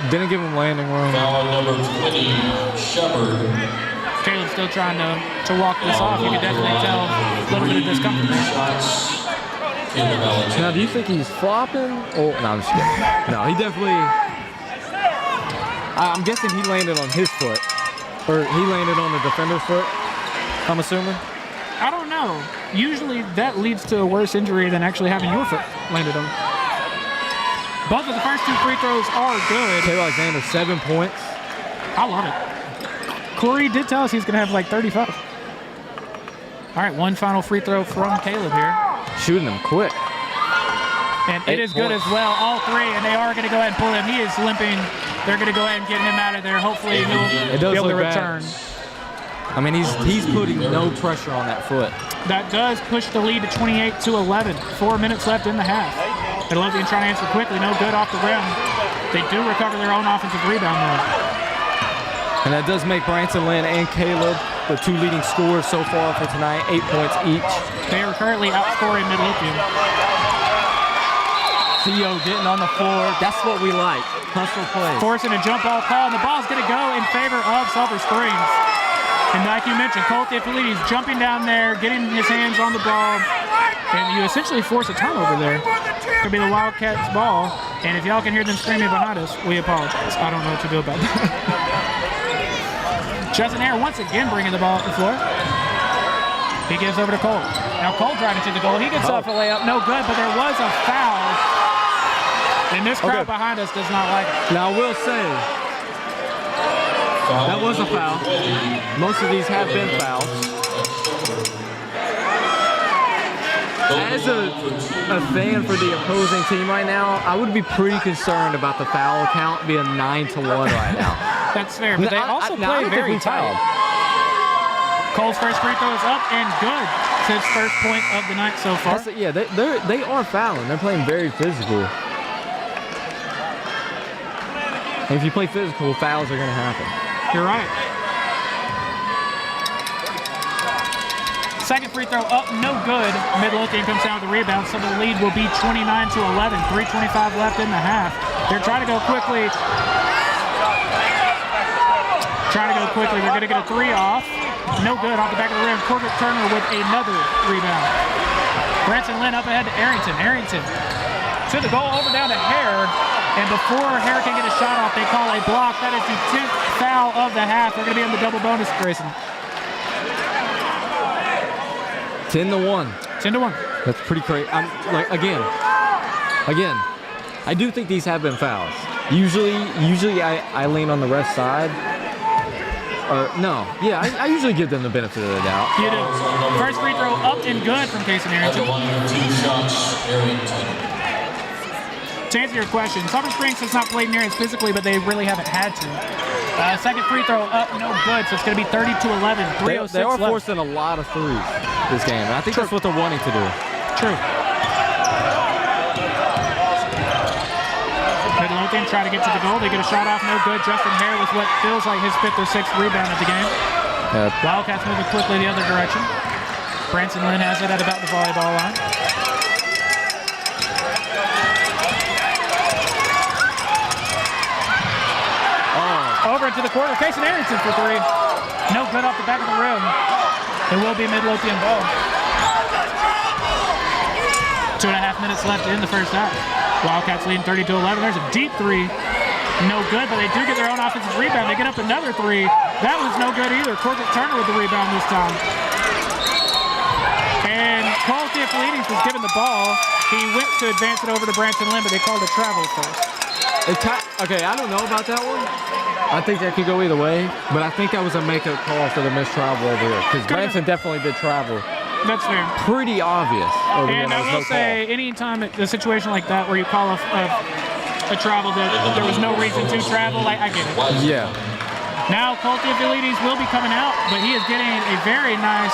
[SPEAKER 2] Didn't give him landing room.
[SPEAKER 3] Foul number 20, Shepard.
[SPEAKER 1] Caleb's still trying to walk this off. You can definitely tell a little bit of discomfort there.
[SPEAKER 2] Now, do you think he's flopping? Oh, no, I'm just kidding. No, he definitely. I'm guessing he landed on his foot. Or he landed on the defender's foot, I'm assuming.
[SPEAKER 1] I don't know. Usually that leads to a worse injury than actually having your foot landed on. Both of the first 2 free throws are good.
[SPEAKER 2] Caleb Alexander, 7 points.
[SPEAKER 1] I love it. Corey did tell us he's going to have like 35. All right, one final free throw from Caleb here.
[SPEAKER 2] Shooting them quick.
[SPEAKER 1] And it is good as well, all 3, and they are going to go ahead and pull him. He is limping. They're going to go ahead and get him out of there. Hopefully he'll be able to return.
[SPEAKER 2] I mean, he's putting no pressure on that foot.
[SPEAKER 1] That does push the lead to 28-11. 4 minutes left in the half. Midlothian trying to answer quickly. No good off the rim. They do recover their own offensive rebound, though.
[SPEAKER 2] And that does make Branson Lynn and Caleb the 2 leading scorers so far for tonight, 8 points each.
[SPEAKER 1] They are currently outscoring Midlothian.
[SPEAKER 2] Theo getting on the floor. That's what we like. Hustle play.
[SPEAKER 1] Forcing a jump ball call, and the ball's going to go in favor of Sulphur Springs. And like you mentioned, Colt Theophilides jumping down there, getting his hands on the ball, and you essentially force a turnover there. Could be the Wildcats' ball, and if y'all can hear them screaming behind us, we apologize. I don't know what to do about that. Justin Hare once again bringing the ball up the floor. He gives over to Cole. Now Cole driving to the goal. He gets off a layup. No good, but there was a foul. And this crowd behind us does not like it.
[SPEAKER 2] Now, I will say, that was a foul. Most of these have been fouls. As a fan for the opposing team right now, I would be pretty concerned about the foul count being 9-1 right now.
[SPEAKER 1] That's fair, but they also play very tight. Cole's first free throw is up and good. It's his first point of the night so far.
[SPEAKER 2] Yeah, they are fouling. They're playing very physical. And if you play physical, fouls are going to happen.
[SPEAKER 1] You're right. Second free throw up, no good. Midlothian comes down with the rebound, so the lead will be 29-11. 3:25 left in the half. They're trying to go quickly. They're going to get a three off. No good off the back of the rim. Corbett Turner with another rebound. Branson Lynn up ahead to Arrington. Arrington to the goal, over down to Hare. And before Hare can get a shot off, they call a block. That is the 10th foul of the half. They're going to be in the double bonus, Grayson.
[SPEAKER 2] 10-1.
[SPEAKER 1] 10-1.
[SPEAKER 2] That's pretty crazy. Again, I do think these have been fouls. Usually I lean on the ref side. I usually give them the benefit of the doubt.
[SPEAKER 1] You do. First free throw up and good from Casey Arrington. To answer your question, Sulphur Springs has not played near as physically, but they really haven't had to. Second free throw up, no good, so it's going to be 32-11. 3:06
[SPEAKER 2] They are
[SPEAKER 1] left.
[SPEAKER 2] forcing a lot of threes this game, and I think that's what they're wanting to do.
[SPEAKER 1] True. Midlothian try to get to the goal. They get a shot off, no good. Justin Hare with what feels like his 5th or 6th rebound of the game. Wildcats moving quickly the other direction. Branson Lynn has it at about the volleyball line. Over into the corner. Casey Arrington for three. No good off the back of the rim. It will be Midlothian ball. 2.5 minutes left in the first half. Wildcats leading 32-11. There's a deep three. No good, but they do get their own offensive rebound. They get up another three. That was no good either. Corbett Turner with the rebound this time. And Cole Theophilides was given the ball. He went to advance it over to Branson Lynn, but they called a travel first.
[SPEAKER 2] Okay, I don't know about that one. I think that could go either way, but I think that was a makeup call for the missed travel over here, because Branson definitely did travel.
[SPEAKER 1] That's fair.
[SPEAKER 2] Pretty obvious over here.
[SPEAKER 1] And I will say, anytime a situation like that where you call a travel that there was no reason to travel, I get it.
[SPEAKER 2] Yeah.
[SPEAKER 1] Now Colt Theophilides will be coming out, but he is getting a very nice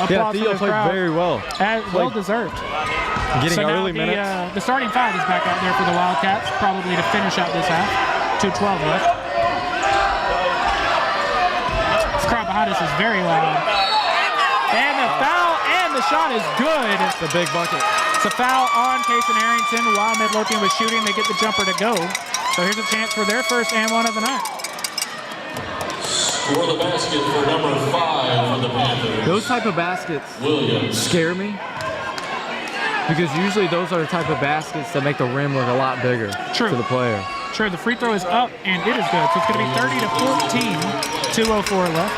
[SPEAKER 1] applause
[SPEAKER 2] Theo
[SPEAKER 1] from the
[SPEAKER 2] played
[SPEAKER 1] crowd.
[SPEAKER 2] very well.
[SPEAKER 1] Well deserved.
[SPEAKER 2] Getting early minutes.
[SPEAKER 1] The starting 5 is back out there for the Wildcats, probably to finish out this half. 2:12 left. This crowd behind us is very loud. And the foul and the shot is good.
[SPEAKER 2] It's a big bucket.
[SPEAKER 1] It's a foul on Casey Arrington while Midlothian was shooting. They get the jumper to go. So here's a chance for their first and one of the night.
[SPEAKER 3] Score the basket for number 5 for the Panthers.
[SPEAKER 2] Those type of baskets
[SPEAKER 3] Williams.
[SPEAKER 2] scare me, because usually those are the type of baskets that make the rim look a lot bigger to the player.
[SPEAKER 1] Sure, the free throw is up, and it is good. So it's going to be 30-14, 2:04 left.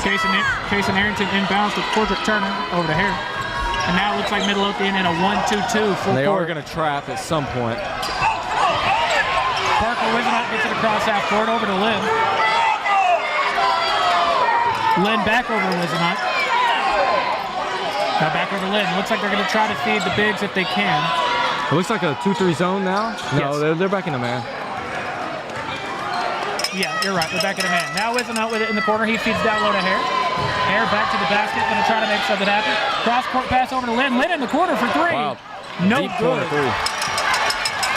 [SPEAKER 1] Casey Arrington inbounds with Corbett Turner over to Hare. And now it looks like Midlothian in a 1-2-2 full
[SPEAKER 2] They
[SPEAKER 1] court.
[SPEAKER 2] are going to trap at some point.
[SPEAKER 1] Parker Wisenhunt gets it across half court over to Lynn. Lynn back over to Wisenhunt. Now back over to Lynn. Looks like they're going to try to feed the bigs if they can.
[SPEAKER 2] It looks like a 2-3 zone now. No,
[SPEAKER 1] Yes.
[SPEAKER 2] they're back in the man.
[SPEAKER 1] Yeah, you're right. They're back in a man. Now Wisenhunt with it in the corner. He feeds down low to Hare. Hare back to the basket. Going to try to make something happen. Cross-court pass over to Lynn. Lynn in the corner for three.
[SPEAKER 2] Wow.
[SPEAKER 1] No
[SPEAKER 2] Deep
[SPEAKER 1] good.
[SPEAKER 2] corner three.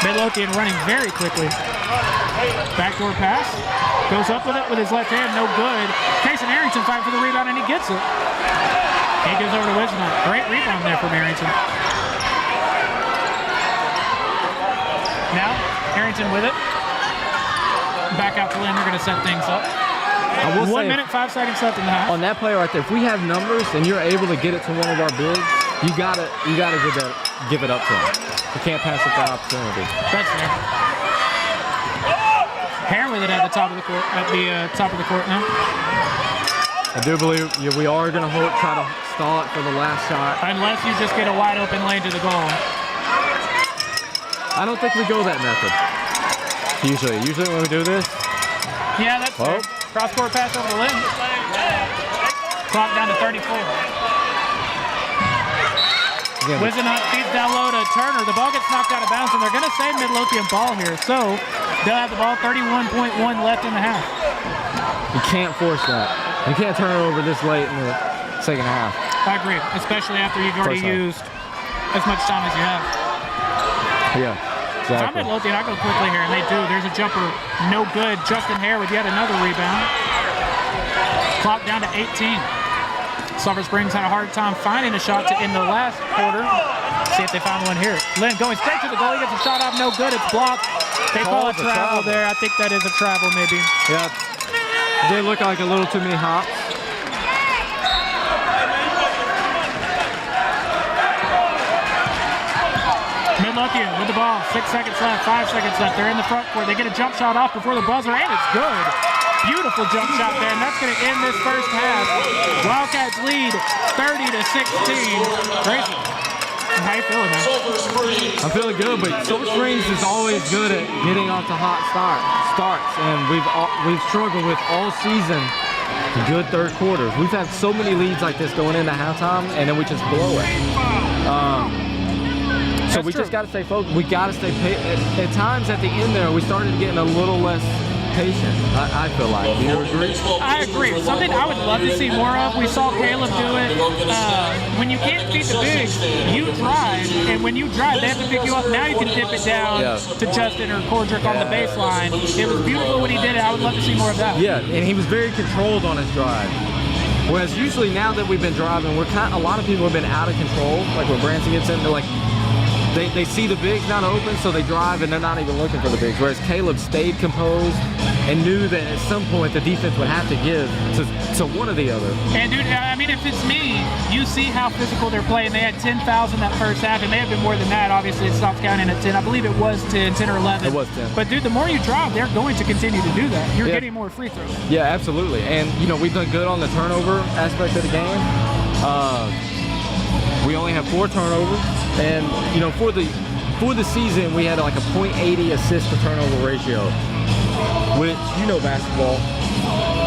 [SPEAKER 1] Midlothian running very quickly. Backdoor pass. Goes up with it with his left hand. No good. Casey Arrington fighting for the rebound, and he gets it. He goes over to Wisnott. Great rebound there from Arrington. Now, Arrington with it. Back out to Lynn. They're going to set things up.
[SPEAKER 2] I will
[SPEAKER 1] 1
[SPEAKER 2] say,
[SPEAKER 1] minute, 5 seconds left in the half.
[SPEAKER 2] on that play right there, if we have numbers and you're able to get it to one of our bigs, you gotta give it up to him. You can't pass up that opportunity.
[SPEAKER 1] That's fair. Hare with it at the top of the court. At the top of the court now.
[SPEAKER 2] I do believe we are gonna try to stall it for the last shot.
[SPEAKER 1] Unless you just get a wide open lane to the goal.
[SPEAKER 2] I don't think we go that method. Usually when we do this.
[SPEAKER 1] Yeah, that's fair. Cross-court pass over to Lynn. Clock down to 34. Wisnott feeds down low to Turner. The ball gets knocked out of bounds, and they're going to save Midlothian ball here. So they'll have the ball, 31.1 left in the half.
[SPEAKER 2] You can't force that. You can't turn it over this late in the second half.
[SPEAKER 1] I agree, especially after you've already used as much time as you have.
[SPEAKER 2] Yeah, exactly.
[SPEAKER 1] I'm Midlothian. I go quickly here, and they do. There's a jumper, no good. Justin Hare with yet another rebound. Clock down to 18. Sulphur Springs had a hard time finding a shot to end the last quarter. See if they found one here. Lynn going straight to the goal. He gets a shot off, no good. It's blocked. They call it travel there. I think that is a travel maybe.
[SPEAKER 2] Yeah, they look like a little too many hops.
[SPEAKER 1] Midlothian with the ball. 6 seconds left, 5 seconds left. They're in the front court. They get a jump shot off before the buzzer, and it's good. Beautiful jump shot there, and that's going to end this first half. Wildcats lead 30-16. Crazy. How you feeling, man?
[SPEAKER 2] I'm feeling good, but Sulphur Springs is always good at getting off to hot starts, and we've struggled with all season good third quarters. We've had so many leads like this going into halftime, and then we just blow it. So we just got to stay focused. We got to stay patient. At times at the end there, we started getting a little less patient, I feel like. Do you agree?
[SPEAKER 1] I agree. Something I would love to see more of. We saw Caleb do it. When you can't beat the bigs, you drive, and when you drive, they have to pick you up. Now you can dip it down to Justin or Cordrick on the baseline. It was beautiful when he did it. I would love to see more of that.
[SPEAKER 2] Yeah, and he was very controlled on his drive. Whereas usually now that we've been driving, a lot of people have been out of control. Like when Branson gets in, they're like, they see the bigs not open, so they drive and they're not even looking for the bigs. Whereas Caleb stayed composed and knew that at some point the defense would have to give to one or the other.
[SPEAKER 1] And dude, I mean, if it's me, you see how physical they're playing. They had 10 fouls in that first half. It may have been more than that. Obviously, it stopped counting at 10. I believe it was 10 or 11.
[SPEAKER 2] It was 10.
[SPEAKER 1] But dude, the more you drive, they're going to continue to do that. You're getting more free throws.
[SPEAKER 2] Yeah, absolutely. And we've done good on the turnover aspect of the game. We only have 4 turnovers, and for the season, we had like a .80 assist to turnover ratio, which, basketball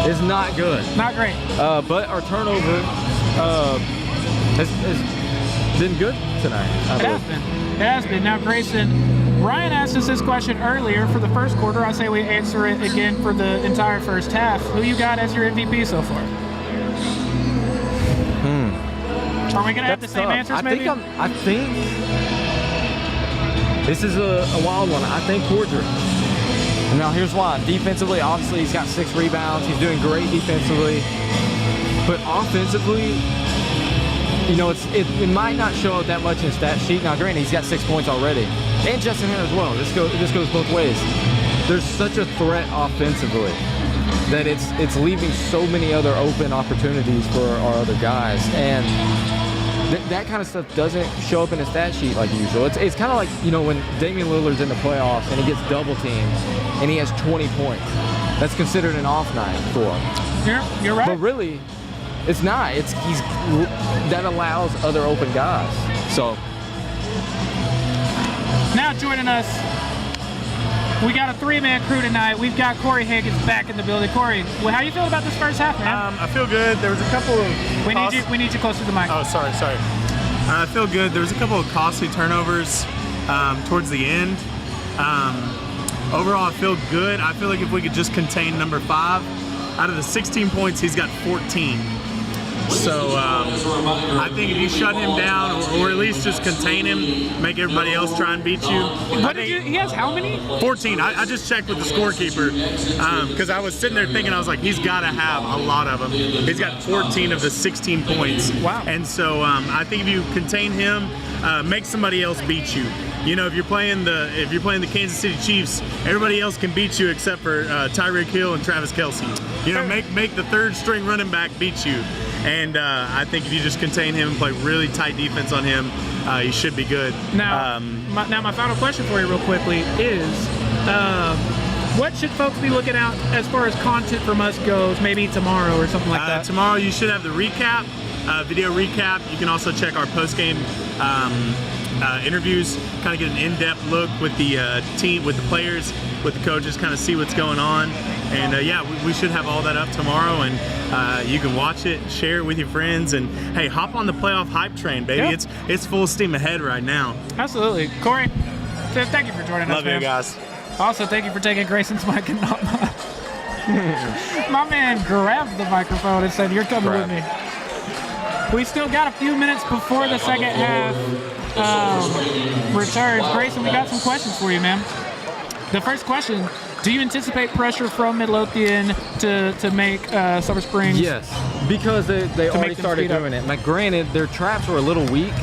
[SPEAKER 2] is not good.
[SPEAKER 1] Not great.
[SPEAKER 2] But our turnover has been good tonight.
[SPEAKER 1] It has been. Now, Grayson, Ryan asked us this question earlier for the first quarter. I say we answer it again for the entire first half. Who you got as your MVP so far? Are we going to have the same answers, maybe?
[SPEAKER 2] I think this is a wild one. I think Cordrick. Now, here's why. Defensively, obviously, he's got 6 rebounds. He's doing great defensively. But offensively, it might not show up that much in the stat sheet. Now, granted, he's got 6 points already. And Justin Hare as well. This goes both ways. There's such a threat offensively that it's leaving so many other open opportunities for our other guys. And that kind of stuff doesn't show up in the stat sheet like usual. It's kind of like, when Damian Lillard's in the playoffs and he gets double teamed and he has 20 points. That's considered an off night for him.
[SPEAKER 1] You're right.
[SPEAKER 2] But really, it's not. That allows other open guys. So
[SPEAKER 1] now joining us, we got a 3-man crew tonight. We've got Corey Higgins back in the building. Corey, how you feel about this first half, man?
[SPEAKER 4] I feel good. There was a couple of...
[SPEAKER 1] We need you close to the mic.
[SPEAKER 4] Oh, sorry. I feel good. There was a couple of costly turnovers towards the end. Overall, I feel good. I feel like if we could just contain number 5, out of the 16 points, he's got 14. So I think if you shut him down, or at least just contain him, make everybody else try and beat you.
[SPEAKER 1] He has how many?
[SPEAKER 4] 14. I just checked with the scorekeeper because I was sitting there thinking, I was like, he's got to have a lot of them. He's got 14 of the 16 points.
[SPEAKER 1] Wow.
[SPEAKER 4] And so I think if you contain him, make somebody else beat you. You know, if you're playing the Kansas City Chiefs, everybody else can beat you except for Tyreek Hill and Travis Kelce. You know, make the third string running back beat you. And I think if you just contain him and play really tight defense on him, you should be good.
[SPEAKER 1] Now, my final question for you real quickly is, what should folks be looking out as far as content from us goes, maybe tomorrow or something like that?
[SPEAKER 4] Tomorrow you should have the recap, video recap. You can also check our post-game interviews, kind of get an in-depth look with the team, with the players, with the coaches, kind of see what's going on. And we should have all that up tomorrow, and you can watch it, share it with your friends, and hey, hop on the playoff hype train, baby.
[SPEAKER 1] Yeah.
[SPEAKER 4] It's full steam ahead right now.
[SPEAKER 1] Absolutely. Corey, thank you for joining us,
[SPEAKER 4] Love
[SPEAKER 1] man.
[SPEAKER 4] you guys.
[SPEAKER 1] Also, thank you for taking Grayson's mic and not mine. My man grabbed the microphone and said, "You're coming with me." We still got a few minutes before the second half returns. Grayson, we got some questions for you, man. The first question: do you anticipate pressure from Midlothian to make Sulphur Springs?
[SPEAKER 2] Yes, because they already started doing it. Now, granted, their traps were a little weak.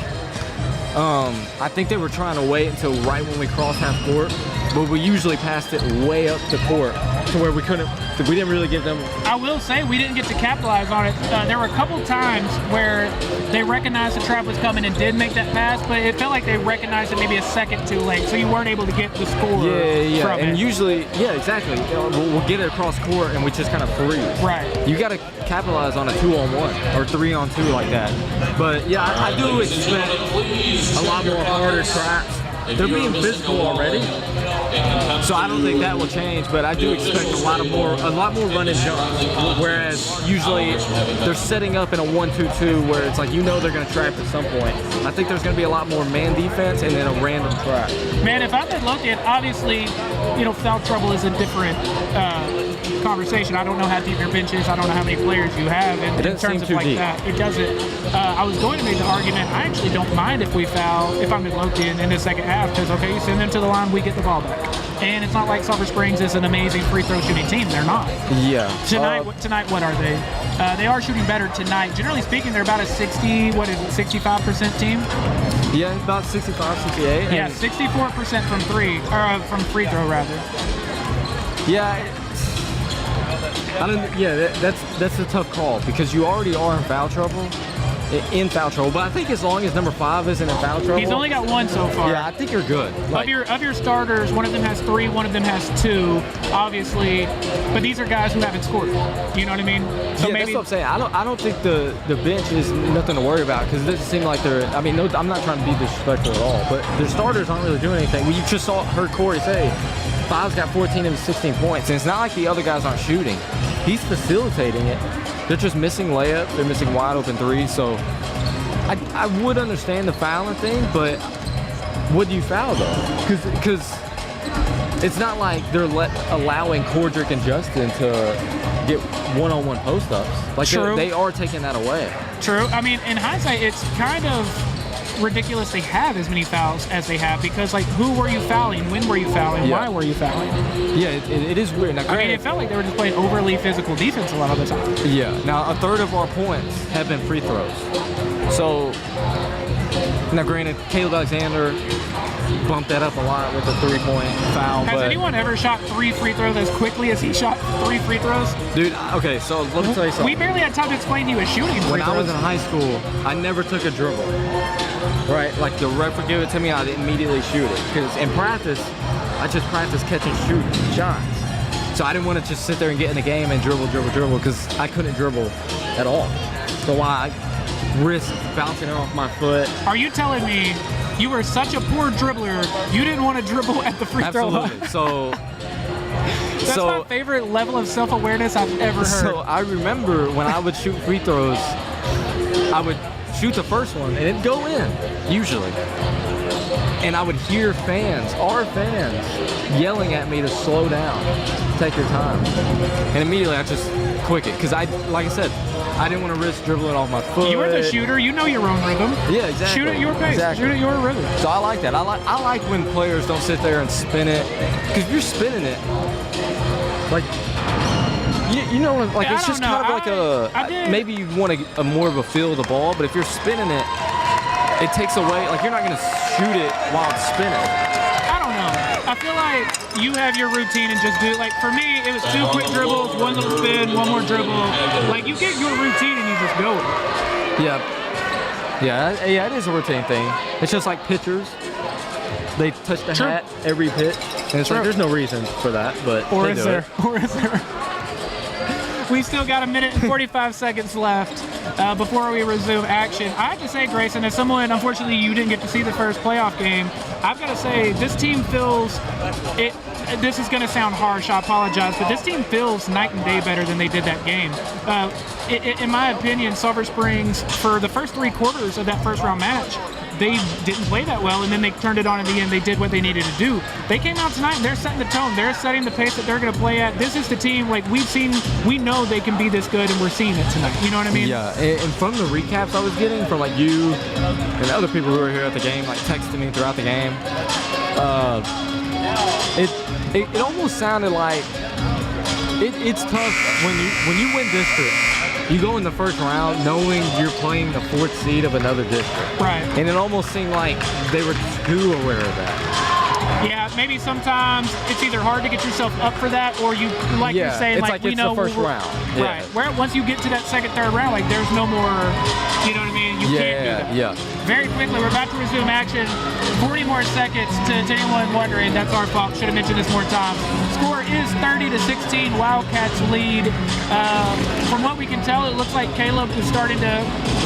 [SPEAKER 2] I think they were trying to wait until right when we crossed half court, but we usually passed it way up the court to where we didn't really give them.
[SPEAKER 1] I will say we didn't get to capitalize on it. There were a couple times where they recognized the trap was coming and did make that pass, but it felt like they recognized it maybe a second too late, so you weren't able to get the score.
[SPEAKER 2] Yeah,
[SPEAKER 1] from
[SPEAKER 2] and
[SPEAKER 1] it.
[SPEAKER 2] usually, yeah, exactly. We'll get it across court and we just kind of freeze.
[SPEAKER 1] Right.
[SPEAKER 2] You got to capitalize on a 2-on-1 or 3-on-2 like that. But yeah, I do expect a lot more harder traps. They're being physical already, so I don't think that will change. But I do expect a lot more run and jump. Whereas usually they're setting up in a 1-2-2 where it's like, you know, they're going to trap at some point. I think there's going to be a lot more man defense and then a random trap.
[SPEAKER 1] Man, if I'm Midlothian, obviously, you know, foul trouble is a different conversation. I don't know how deep your bench is. I don't know how many players you have in terms of like
[SPEAKER 2] deep.
[SPEAKER 1] that. It doesn't. I was going to make the argument. I actually don't mind if we foul if I'm Midlothian in the second half, because okay, you send them to the line, we get the ball back, and it's not like Sulphur Springs is an amazing free throw shooting team. They're not.
[SPEAKER 2] Yeah.
[SPEAKER 1] Tonight, what are they? They are shooting better tonight. Generally speaking, they're about a 65% team.
[SPEAKER 2] Yeah, about 65, 68.
[SPEAKER 1] Yeah, 64% from from free throw rather.
[SPEAKER 2] Yeah. That's a tough call because you already are in foul trouble. But I think as long as number 5 isn't in foul trouble.
[SPEAKER 1] He's only got 1 so far.
[SPEAKER 2] Yeah, I think you're good.
[SPEAKER 1] Of your starters, one of them has 3, one of them has 2, obviously. But these are guys who haven't scored. You know what I mean? So
[SPEAKER 2] yeah,
[SPEAKER 1] maybe,
[SPEAKER 2] that's what I'm saying. I don't think the bench is nothing to worry about because it doesn't seem like they're. I mean, no, I'm not trying to be disrespectful at all, but their starters aren't really doing anything. Well, you just heard Corey say 5's got 14 of his 16 points, and it's not like the other guys aren't shooting. He's facilitating it. They're just missing layups. They're missing wide open threes. So I would understand the fouling thing, but what do you foul though? Because it's not like they're allowing Cordrick and Justin to get one-on-one post-ups. Like they are taking that away.
[SPEAKER 1] True. I mean, in hindsight, it's kind of ridiculous they have as many fouls as they have because, like, who were you fouling? When were you fouling?
[SPEAKER 2] Yeah.
[SPEAKER 1] Why were you fouling?
[SPEAKER 2] Yeah, it is weird. Now,
[SPEAKER 1] I mean, it felt like they were just playing overly physical defense a lot of the time.
[SPEAKER 2] Yeah. Now, a third of our points have been free throws. So, now granted, Caleb Alexander bumped that up a lot with a 3-point foul.
[SPEAKER 1] Has anyone ever shot 3 free throws as quickly as he shot 3 free throws?
[SPEAKER 2] Dude, okay, so let me tell you something.
[SPEAKER 1] We barely had time to explain to you his shooting free
[SPEAKER 2] When
[SPEAKER 1] throws.
[SPEAKER 2] I was in high school, I never took a dribble. Right? Like the ref would give it to me, I'd immediately shoot it. Because in practice, I just practiced catch and shoot shots. So I didn't want to just sit there and get in the game and dribble because I couldn't dribble at all. So why I risked bouncing it off my foot.
[SPEAKER 1] Are you telling me you were such a poor dribbler, you didn't want to dribble at the free throw line?
[SPEAKER 2] Absolutely. So
[SPEAKER 1] that's my favorite level of self-awareness I've ever heard.
[SPEAKER 2] So I remember when I would shoot free throws, I would shoot the first one and it'd go in, usually. And I would hear our fans, yelling at me to slow down, take your time. And immediately I just quick it, because like I said, I didn't want to risk dribbling off my foot.
[SPEAKER 1] You were the shooter. You know your own rhythm.
[SPEAKER 2] Yeah, exactly.
[SPEAKER 1] Shoot at your pace.
[SPEAKER 2] Exactly.
[SPEAKER 1] Shoot at your rhythm.
[SPEAKER 2] So I like that. I like when players don't sit there and spin it, because if you're spinning it, like you know, like
[SPEAKER 1] Yeah,
[SPEAKER 2] it's just kind of like maybe you want a more of a feel of the ball, but if you're spinning it, it takes away. Like you're not gonna shoot it while it's spinning.
[SPEAKER 1] I don't know. I feel like you have your routine and just do it. Like for me, it was 2 quick dribbles, 1 little spin, 1 more dribble. Like you get your routine and you just go with it.
[SPEAKER 2] Yeah, it is a routine thing. It's just like pitchers. They touch the hat every pitch, and it's like there's no reason for that, but
[SPEAKER 1] Or
[SPEAKER 2] they
[SPEAKER 1] is
[SPEAKER 2] do
[SPEAKER 1] there?
[SPEAKER 2] it.
[SPEAKER 1] Or is there? We still got 1 minute and 45 seconds left before we resume action. I have to say, Grayson, as someone, unfortunately, you didn't get to see the first playoff game, I've got to say this team feels it. This is going to sound harsh, I apologize, but this team feels night and day better than they did that game. In my opinion, Sulphur Springs, for the first 3 quarters of that first round match, they didn't play that well, and then they turned it on in the end. They did what they needed to do. They came out tonight, and they're setting the tone. They're setting the pace that they're going to play at. This is the team, like, we know they can be this good, and we're seeing it tonight. You know what I mean?
[SPEAKER 2] Yeah, and from the recaps I was getting from, like, you and other people who were here at the game, like, texting me throughout the game, it almost sounded like it's tough when you win district. You go in the first round knowing you're playing the 4th seed of another district.
[SPEAKER 1] Right.
[SPEAKER 2] And it almost seemed like they were too aware of that.
[SPEAKER 1] Yeah, maybe sometimes it's either hard to get yourself up for that, or you, like you're saying,
[SPEAKER 2] it's
[SPEAKER 1] like we
[SPEAKER 2] it's
[SPEAKER 1] know
[SPEAKER 2] the first round.
[SPEAKER 1] Right. Where once you get to that second, third round, like there's no more, you know what I mean? You can't do that.
[SPEAKER 2] Yeah.
[SPEAKER 1] Very quickly, we're about to resume action. 40 more seconds. To anyone wondering, that's our fault. Should have mentioned this more time. Score is 30-16. Wildcats lead. From what we can tell, it looks like Caleb is starting to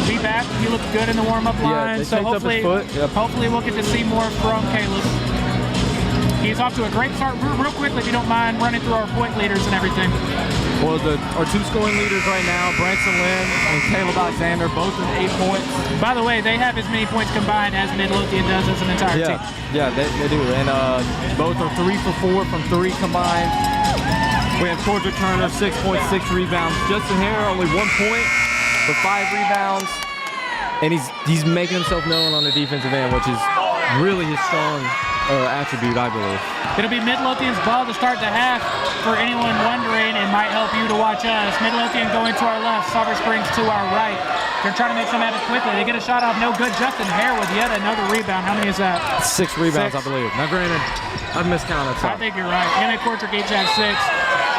[SPEAKER 1] be back. He looked good in the warm-up line.
[SPEAKER 2] they
[SPEAKER 1] So
[SPEAKER 2] taped up his foot. Yep.
[SPEAKER 1] hopefully we'll get to see more from Caleb. He's off to a great start. Real quickly, if you don't mind, running through our point leaders and everything.
[SPEAKER 2] Well, our 2 scoring leaders right now, Branson Lynn and Caleb Alexander, both with 8 points.
[SPEAKER 1] By the way, they have as many points combined as Midlothian does as an entire team.
[SPEAKER 2] Yeah, they do. And both are 3 for 4 from 3 combined. We have Cordra Turner, 6 points, 6 rebounds. Justin Hare, only 1 point with 5 rebounds. And he's making himself known on the defensive end, which is really his strong attribute, I believe.
[SPEAKER 1] It'll be Midlothian's ball to start the half. For anyone wondering, it might help you to watch us. Midlothian going to our left, Sulphur Springs to our right. They're trying to make some happen quickly. They get a shot off, no good. Justin Hare with yet another rebound. How many is that?
[SPEAKER 2] 6 rebounds,
[SPEAKER 1] 6.
[SPEAKER 2] I believe. Now, granted, I've miscounted some.
[SPEAKER 1] I think you're right. Him and Kortrijk each have 6.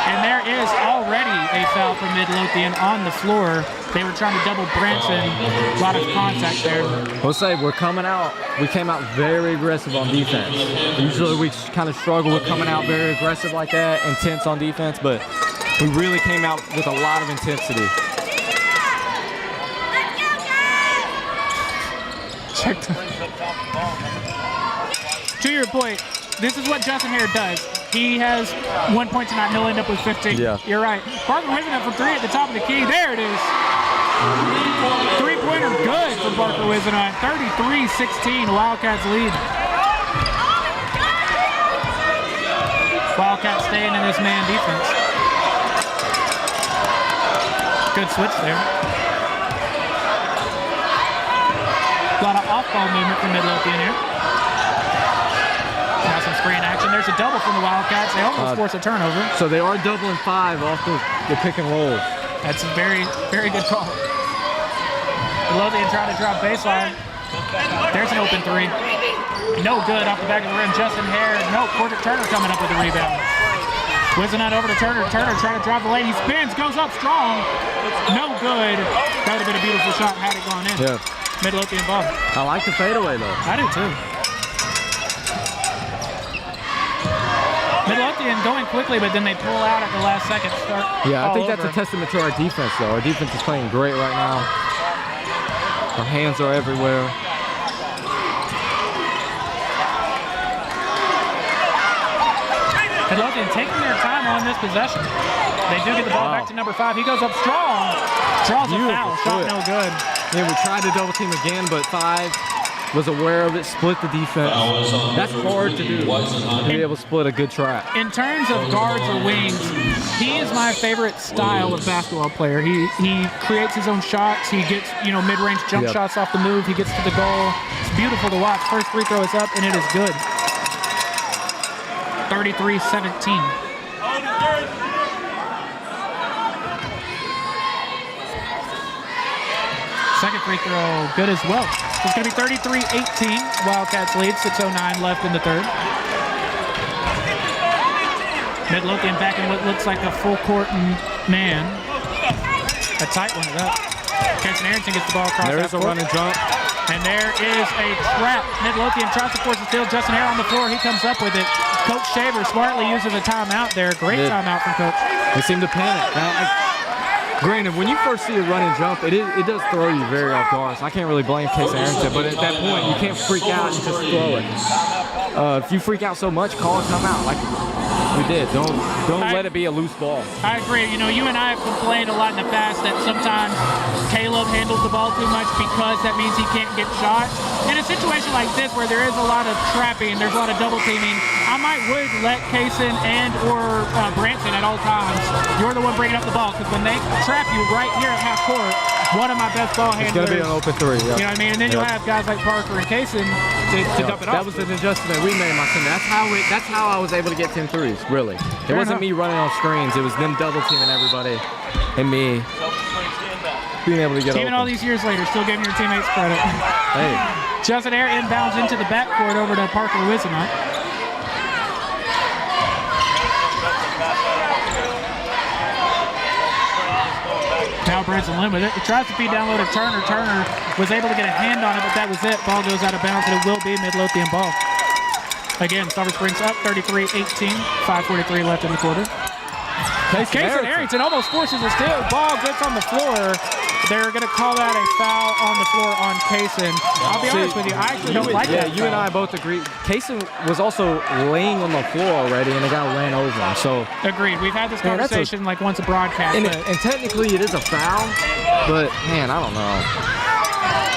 [SPEAKER 1] And there is already a foul for Midlothian on the floor. They were trying to double Branson. A lot of contact there.
[SPEAKER 2] We'll say we're coming out. We came out very aggressive on defense. Usually we kind of struggle with coming out very aggressive like that, intense on defense, but we really came out with a lot of intensity.
[SPEAKER 1] Check to your point, this is what Justin Hare does. He has 1 point tonight, and he'll end up with 15.
[SPEAKER 2] Yeah.
[SPEAKER 1] You're right. Barker Wisenhunt for 3 at the top of the key. There it is. 3-pointer good for Barker Wisenhunt. 33-16, Wildcats lead. Wildcats staying in this man defense. Good switch there. A lot of off-ball movement from Midlothian here. Now some screen action. There's a double from the Wildcats. They almost force a turnover.
[SPEAKER 2] So they are doubling 5 off the pick and roll.
[SPEAKER 1] That's a very, very good call. Midlothian trying to drop baseline. There's an open 3. No good off the back of the rim. Justin Hare. No, Kortrijk Turner coming up with the rebound. Wisenhunt over to Turner. Turner trying to drive the lane. He spins, goes up strong. No good. That would have been a beautiful shot had it gone in.
[SPEAKER 2] Yeah.
[SPEAKER 1] Midlothian ball.
[SPEAKER 2] I like the fadeaway though.
[SPEAKER 1] I do too. Midlothian going quickly, but then they pull out at the last second.
[SPEAKER 2] Yeah, I think that's a testament to our defense though. Our defense is playing great right now. Our hands are everywhere.
[SPEAKER 1] Midlothian taking their time on this possession. They do get the ball back to number 5. He goes up strong. Draws a foul. Shot no good.
[SPEAKER 2] Yeah, we tried to double team again, but 5 was aware of it, split the defense. That's hard to do, to be able to split a good trap.
[SPEAKER 1] In terms of guards or wings, he is my favorite style of basketball player. He creates his own shots. He gets, mid-range jump shots off the move. He gets to the goal. It's beautiful to watch. First free throw is up, and it is good. 33-17. Second free throw, good as well. So it's going to be 33-18. Wildcats lead, 6:09 left in the third. Midlothian back in what looks like a full court man. A tight one, it up. Casey Arrington gets the ball across.
[SPEAKER 2] There is a run and jump.
[SPEAKER 1] And there is a trap. Midlothian tries to force the steal. Justin Hare on the floor. He comes up with it. Coach Shaver smartly uses a timeout there. Great timeout from Coach.
[SPEAKER 2] They seem to panic. Granted, when you first see a run and jump, it does throw you very off guard. So I can't really blame Casey Arrington, but at that point, you can't freak out and just throw it. If you freak out so much, call a timeout like we did. Don't let it be a loose ball.
[SPEAKER 1] I agree. You and I have complained a lot in the past that sometimes Caleb handles the ball too much because that means he can't get shots. In a situation like this where there is a lot of trapping, there's a lot of double teaming, I would let Kaysen and or Branson at all times. You're the one bringing up the ball because when they trap you right here at half court, one of my best ball handlers.
[SPEAKER 2] It's going to be an open three. Yeah.
[SPEAKER 1] You know what I mean? And then you'll have guys like Parker and Kaysen to dump it off.
[SPEAKER 2] That was an adjustment we made, my team. That's how I was able to get 10 threes, really. It wasn't me running on screens. It was them double teaming everybody and me being able to get
[SPEAKER 1] even
[SPEAKER 2] open.
[SPEAKER 1] all these years later, still giving your teammates credit.
[SPEAKER 2] Hey.
[SPEAKER 1] Justin Hare inbounds into the backcourt over to Parker Wisenhunt. Now Branson Lynn with it. He tries to feed down low to Turner. Turner was able to get a hand on it, but that was it. Ball goes out of bounds, and it will be Midlothian ball. Again, Sulphur Springs up 33-18. 5:43 left in the quarter. Casey Arrington almost forces a steal. Ball gets on the floor. They're going to call that a foul on the floor on Kaysen. I'll be honest with you, I actually don't like that.
[SPEAKER 2] Yeah, you and I both agree. Kaysen was also laying on the floor already, and the guy ran over him. So
[SPEAKER 1] agreed. We've had this conversation like once a broadcast.
[SPEAKER 2] And technically, it is a foul, but man, I don't know.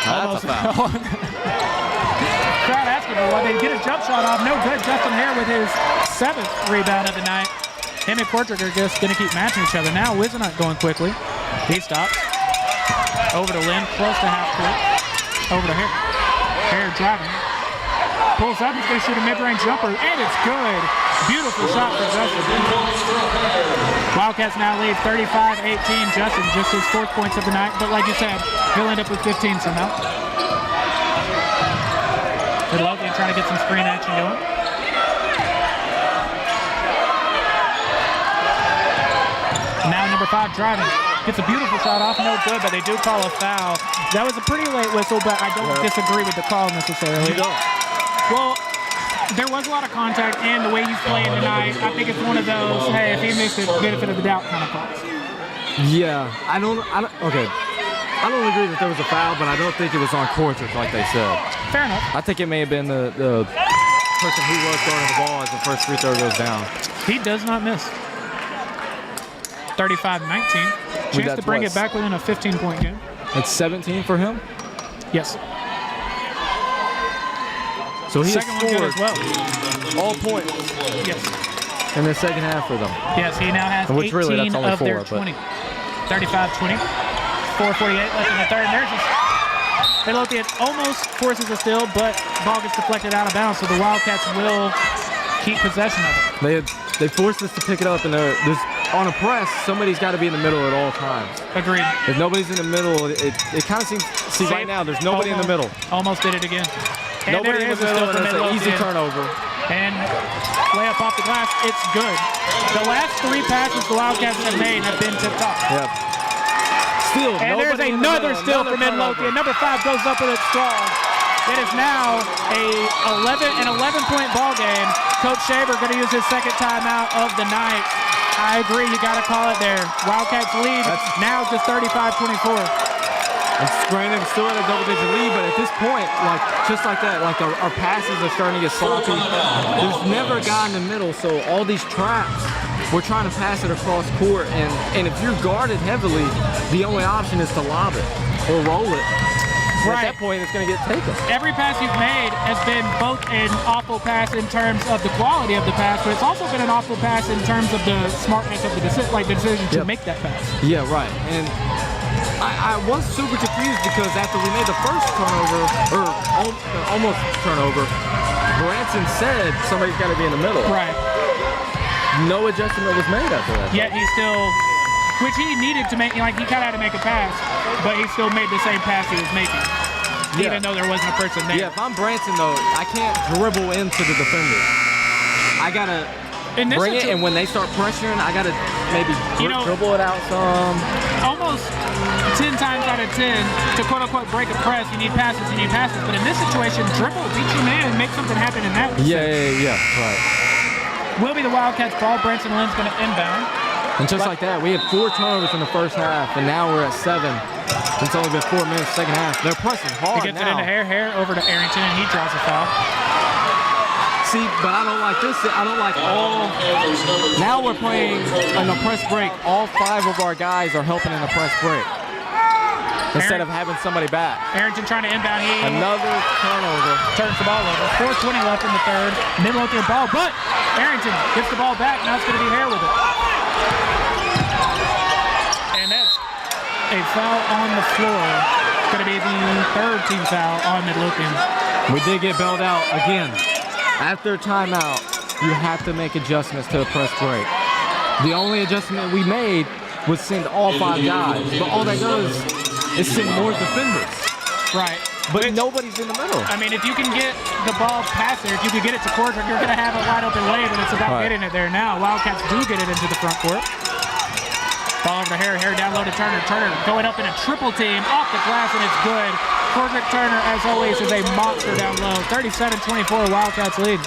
[SPEAKER 2] That's a foul.
[SPEAKER 1] Crowd asking for one. They get a jump shot off. No good. Justin Hare with his 7th rebound of the night. Him and Kortrijk are just going to keep matching each other. Now Wisenhunt going quickly. He stops. Over to Lynn, close to half court. Over to Hare. Hare driving. Pulls up, he's going to shoot a mid-range jumper, and it's good. Beautiful shot for Justin. Wildcats now lead 35-18. Justin, just his 4th points of the night, but like you said, he'll end up with 15 somehow. Midlothian trying to get some screen action going. Now number 5 driving. Gets a beautiful shot off, no good, but they do call a foul. That was a pretty late whistle, but I don't disagree with the call necessarily.
[SPEAKER 2] You don't.
[SPEAKER 1] Well, there was a lot of contact, and the way he's playing tonight, I think it's one of those, hey, if he makes the benefit of the doubt kind of calls.
[SPEAKER 2] Yeah, I don't agree that there was a foul, but I don't think it was on Kortrijk like they said.
[SPEAKER 1] Fair enough.
[SPEAKER 2] I think it may have been the person who was guarding the ball as the first free throw goes down.
[SPEAKER 1] He does not miss. 35-19. Chance to bring it back within a 15-point game.
[SPEAKER 2] It's 17 for him?
[SPEAKER 1] Yes.
[SPEAKER 2] So he
[SPEAKER 1] second
[SPEAKER 2] has
[SPEAKER 1] one good
[SPEAKER 2] scored
[SPEAKER 1] as well.
[SPEAKER 2] all points
[SPEAKER 1] Yes.
[SPEAKER 2] in the second half for them.
[SPEAKER 1] Yes, he now has
[SPEAKER 2] Which
[SPEAKER 1] 18
[SPEAKER 2] really, that's only
[SPEAKER 1] of their 20. 35-20. 4:48 left in the third. And there's a Midlothian almost forces a steal, but ball gets deflected out of bounds, so the Wildcats will keep possession of it.
[SPEAKER 2] They forced us to pick it up, and there's on a press, somebody's got to be in the middle at all times.
[SPEAKER 1] Agreed.
[SPEAKER 2] If nobody's in the middle, it kind of seems. See, right now, there's nobody in the middle.
[SPEAKER 1] Almost did it again. And
[SPEAKER 2] nobody in the middle, and it's an easy turnover.
[SPEAKER 1] And layup off the glass, it's good. The last 3 passes the Wildcats have made have been tipped off.
[SPEAKER 2] Yep. Still,
[SPEAKER 1] and there's another steal from Midlothian. Number 5 goes up with it strong. It is now an 11-point ball game. Coach Shaver going to use his 2nd timeout of the night. I agree, you got to call it there. Wildcats lead now just 35-24.
[SPEAKER 2] It's granted, still in a double-digit lead, but at this point, just like that, our passes are starting to get sloppy. There's never a guy in the middle, so all these traps, we're trying to pass it across court, and if you're guarded heavily, the only option is to lob it or roll it. And at that point, it's going to get taken.
[SPEAKER 1] Every pass you've made has been both an awful pass in terms of the quality of the pass, but it's also been an awful pass in terms of the smartness of the decision to make that pass.
[SPEAKER 2] Yeah, right. And I was super confused because after we made the first turnover, or almost turnover, Branson said somebody's got to be in the middle.
[SPEAKER 1] Right.
[SPEAKER 2] No adjustment was made after that.
[SPEAKER 1] Yet he still, which he needed to make, like he kind of had to make a pass, but he still made the same pass he was making, even though there wasn't a person there.
[SPEAKER 2] Yeah, if I'm Branson though, I can't dribble into the defender. I gotta bring it, and when they start pressuring, I gotta maybe dribble it out some.
[SPEAKER 1] Almost 10 times out of 10, to quote unquote break a press, you need passes. But in this situation, dribble, beat your man, make something happen in that.
[SPEAKER 2] Yeah, right.
[SPEAKER 1] Will be the Wildcats ball. Branson Lynn's going to inbound.
[SPEAKER 2] And just like that, we had 4 turnovers in the first half, and now we're at 7. It's only been 4 minutes second half. They're pressing hard
[SPEAKER 1] He gets it into Hare over to Arrington, and he draws a foul.
[SPEAKER 2] See, but I don't like this. I don't like all. Now we're playing in a press break. All 5 of our guys are helping in the press break instead of having somebody back.
[SPEAKER 1] Arrington trying to inbound.
[SPEAKER 2] Another turnover.
[SPEAKER 1] Turns the ball over. 4:20 left in the third. Midlothian ball, but Arrington gets the ball back. Now it's going to be Hare with it. And that's a foul on the floor. It's going to be the third team foul on Midlothian.
[SPEAKER 2] We did get bailed out again. After a timeout, you have to make adjustments to a press break. The only adjustment we made was send all 5 guys, but all that does is send more defenders.
[SPEAKER 1] Right.
[SPEAKER 2] But nobody's in the middle.
[SPEAKER 1] I mean, if you can get the ball past there, if you can get it to Cordrick, you're going to have a wide open lane, and it's about getting it there now. Wildcats do get it into the front court. Ball over to Hare. Hare down low to Turner. Turner going up in a triple team off the glass, and it's good. Cordrick Turner, as always, is a monster down low. 37-24, Wildcats lead.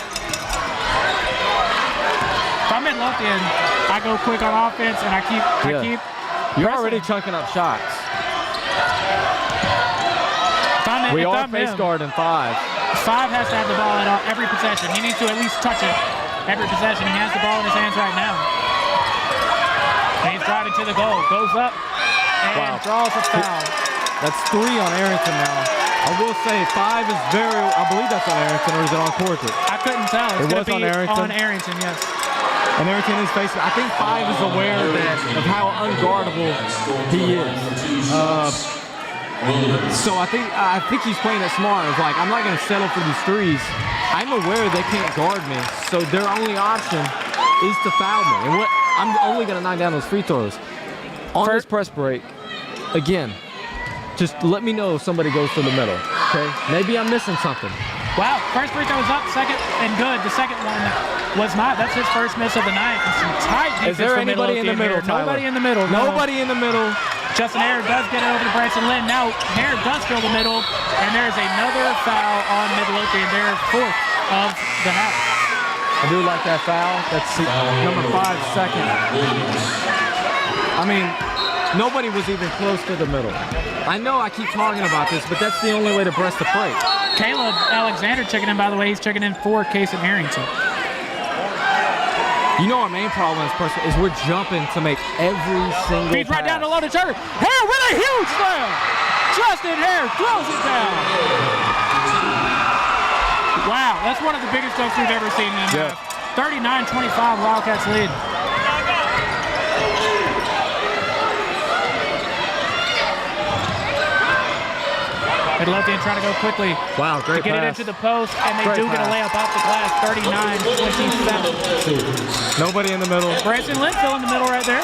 [SPEAKER 1] If I'm Midlothian, I go quick on offense, and I keep.
[SPEAKER 2] You're already chunking up shots. We are face guard in 5.
[SPEAKER 1] 5 has to have the ball at every possession. He needs to at least touch it every possession. He has the ball in his hands right now. And he's driving to the goal. Goes up and draws a foul.
[SPEAKER 2] That's 3 on Arrington now. I will say 5 is I believe that's on Arrington, or is it on Cordrick?
[SPEAKER 1] I couldn't tell.
[SPEAKER 2] It was on Arrington?
[SPEAKER 1] On Arrington, yes.
[SPEAKER 2] And Arrington is facing, I think 5 is aware of how unguardable he is. So I think he's playing it smart. It's like, I'm not going to settle for these threes. I'm aware they can't guard me, so their only option is to foul me. And I'm only going to knock down those free throws. On this press break, again, just let me know if somebody goes to the middle, okay? Maybe I'm missing something.
[SPEAKER 1] Wow, first free throw was up, second and good. The second one was not. That's his first miss of the night. And some tight defense.
[SPEAKER 2] Is there anybody in the middle, Tyler?
[SPEAKER 1] Nobody in the middle.
[SPEAKER 2] Nobody in the middle.
[SPEAKER 1] Justin Hare does get it over to Branson Lynn. Now Hare does fill the middle, and there's another foul on Midlothian. Their 4th of the half.
[SPEAKER 2] I do like that foul. That's number 5, second. I mean, nobody was even close to the middle. I know I keep talking about this, but that's the only way to breast the break.
[SPEAKER 1] Caleb Alexander checking in, by the way. He's checking in for Case and Arrington.
[SPEAKER 2] You know our main problem is we're jumping to make every single
[SPEAKER 1] Feeds right down to low to Turner. Hare with a huge slam. Justin Hare throws it down. Wow, that's one of the biggest dunks we've ever seen in the half. 39-25, Wildcats lead. Midlothian trying to go quickly.
[SPEAKER 2] Wow, great
[SPEAKER 1] to get
[SPEAKER 2] pass.
[SPEAKER 1] it into the post, and they do get a layup off the glass. 39-27.
[SPEAKER 2] Nobody in the middle.
[SPEAKER 1] Branson Linfield in the middle right there.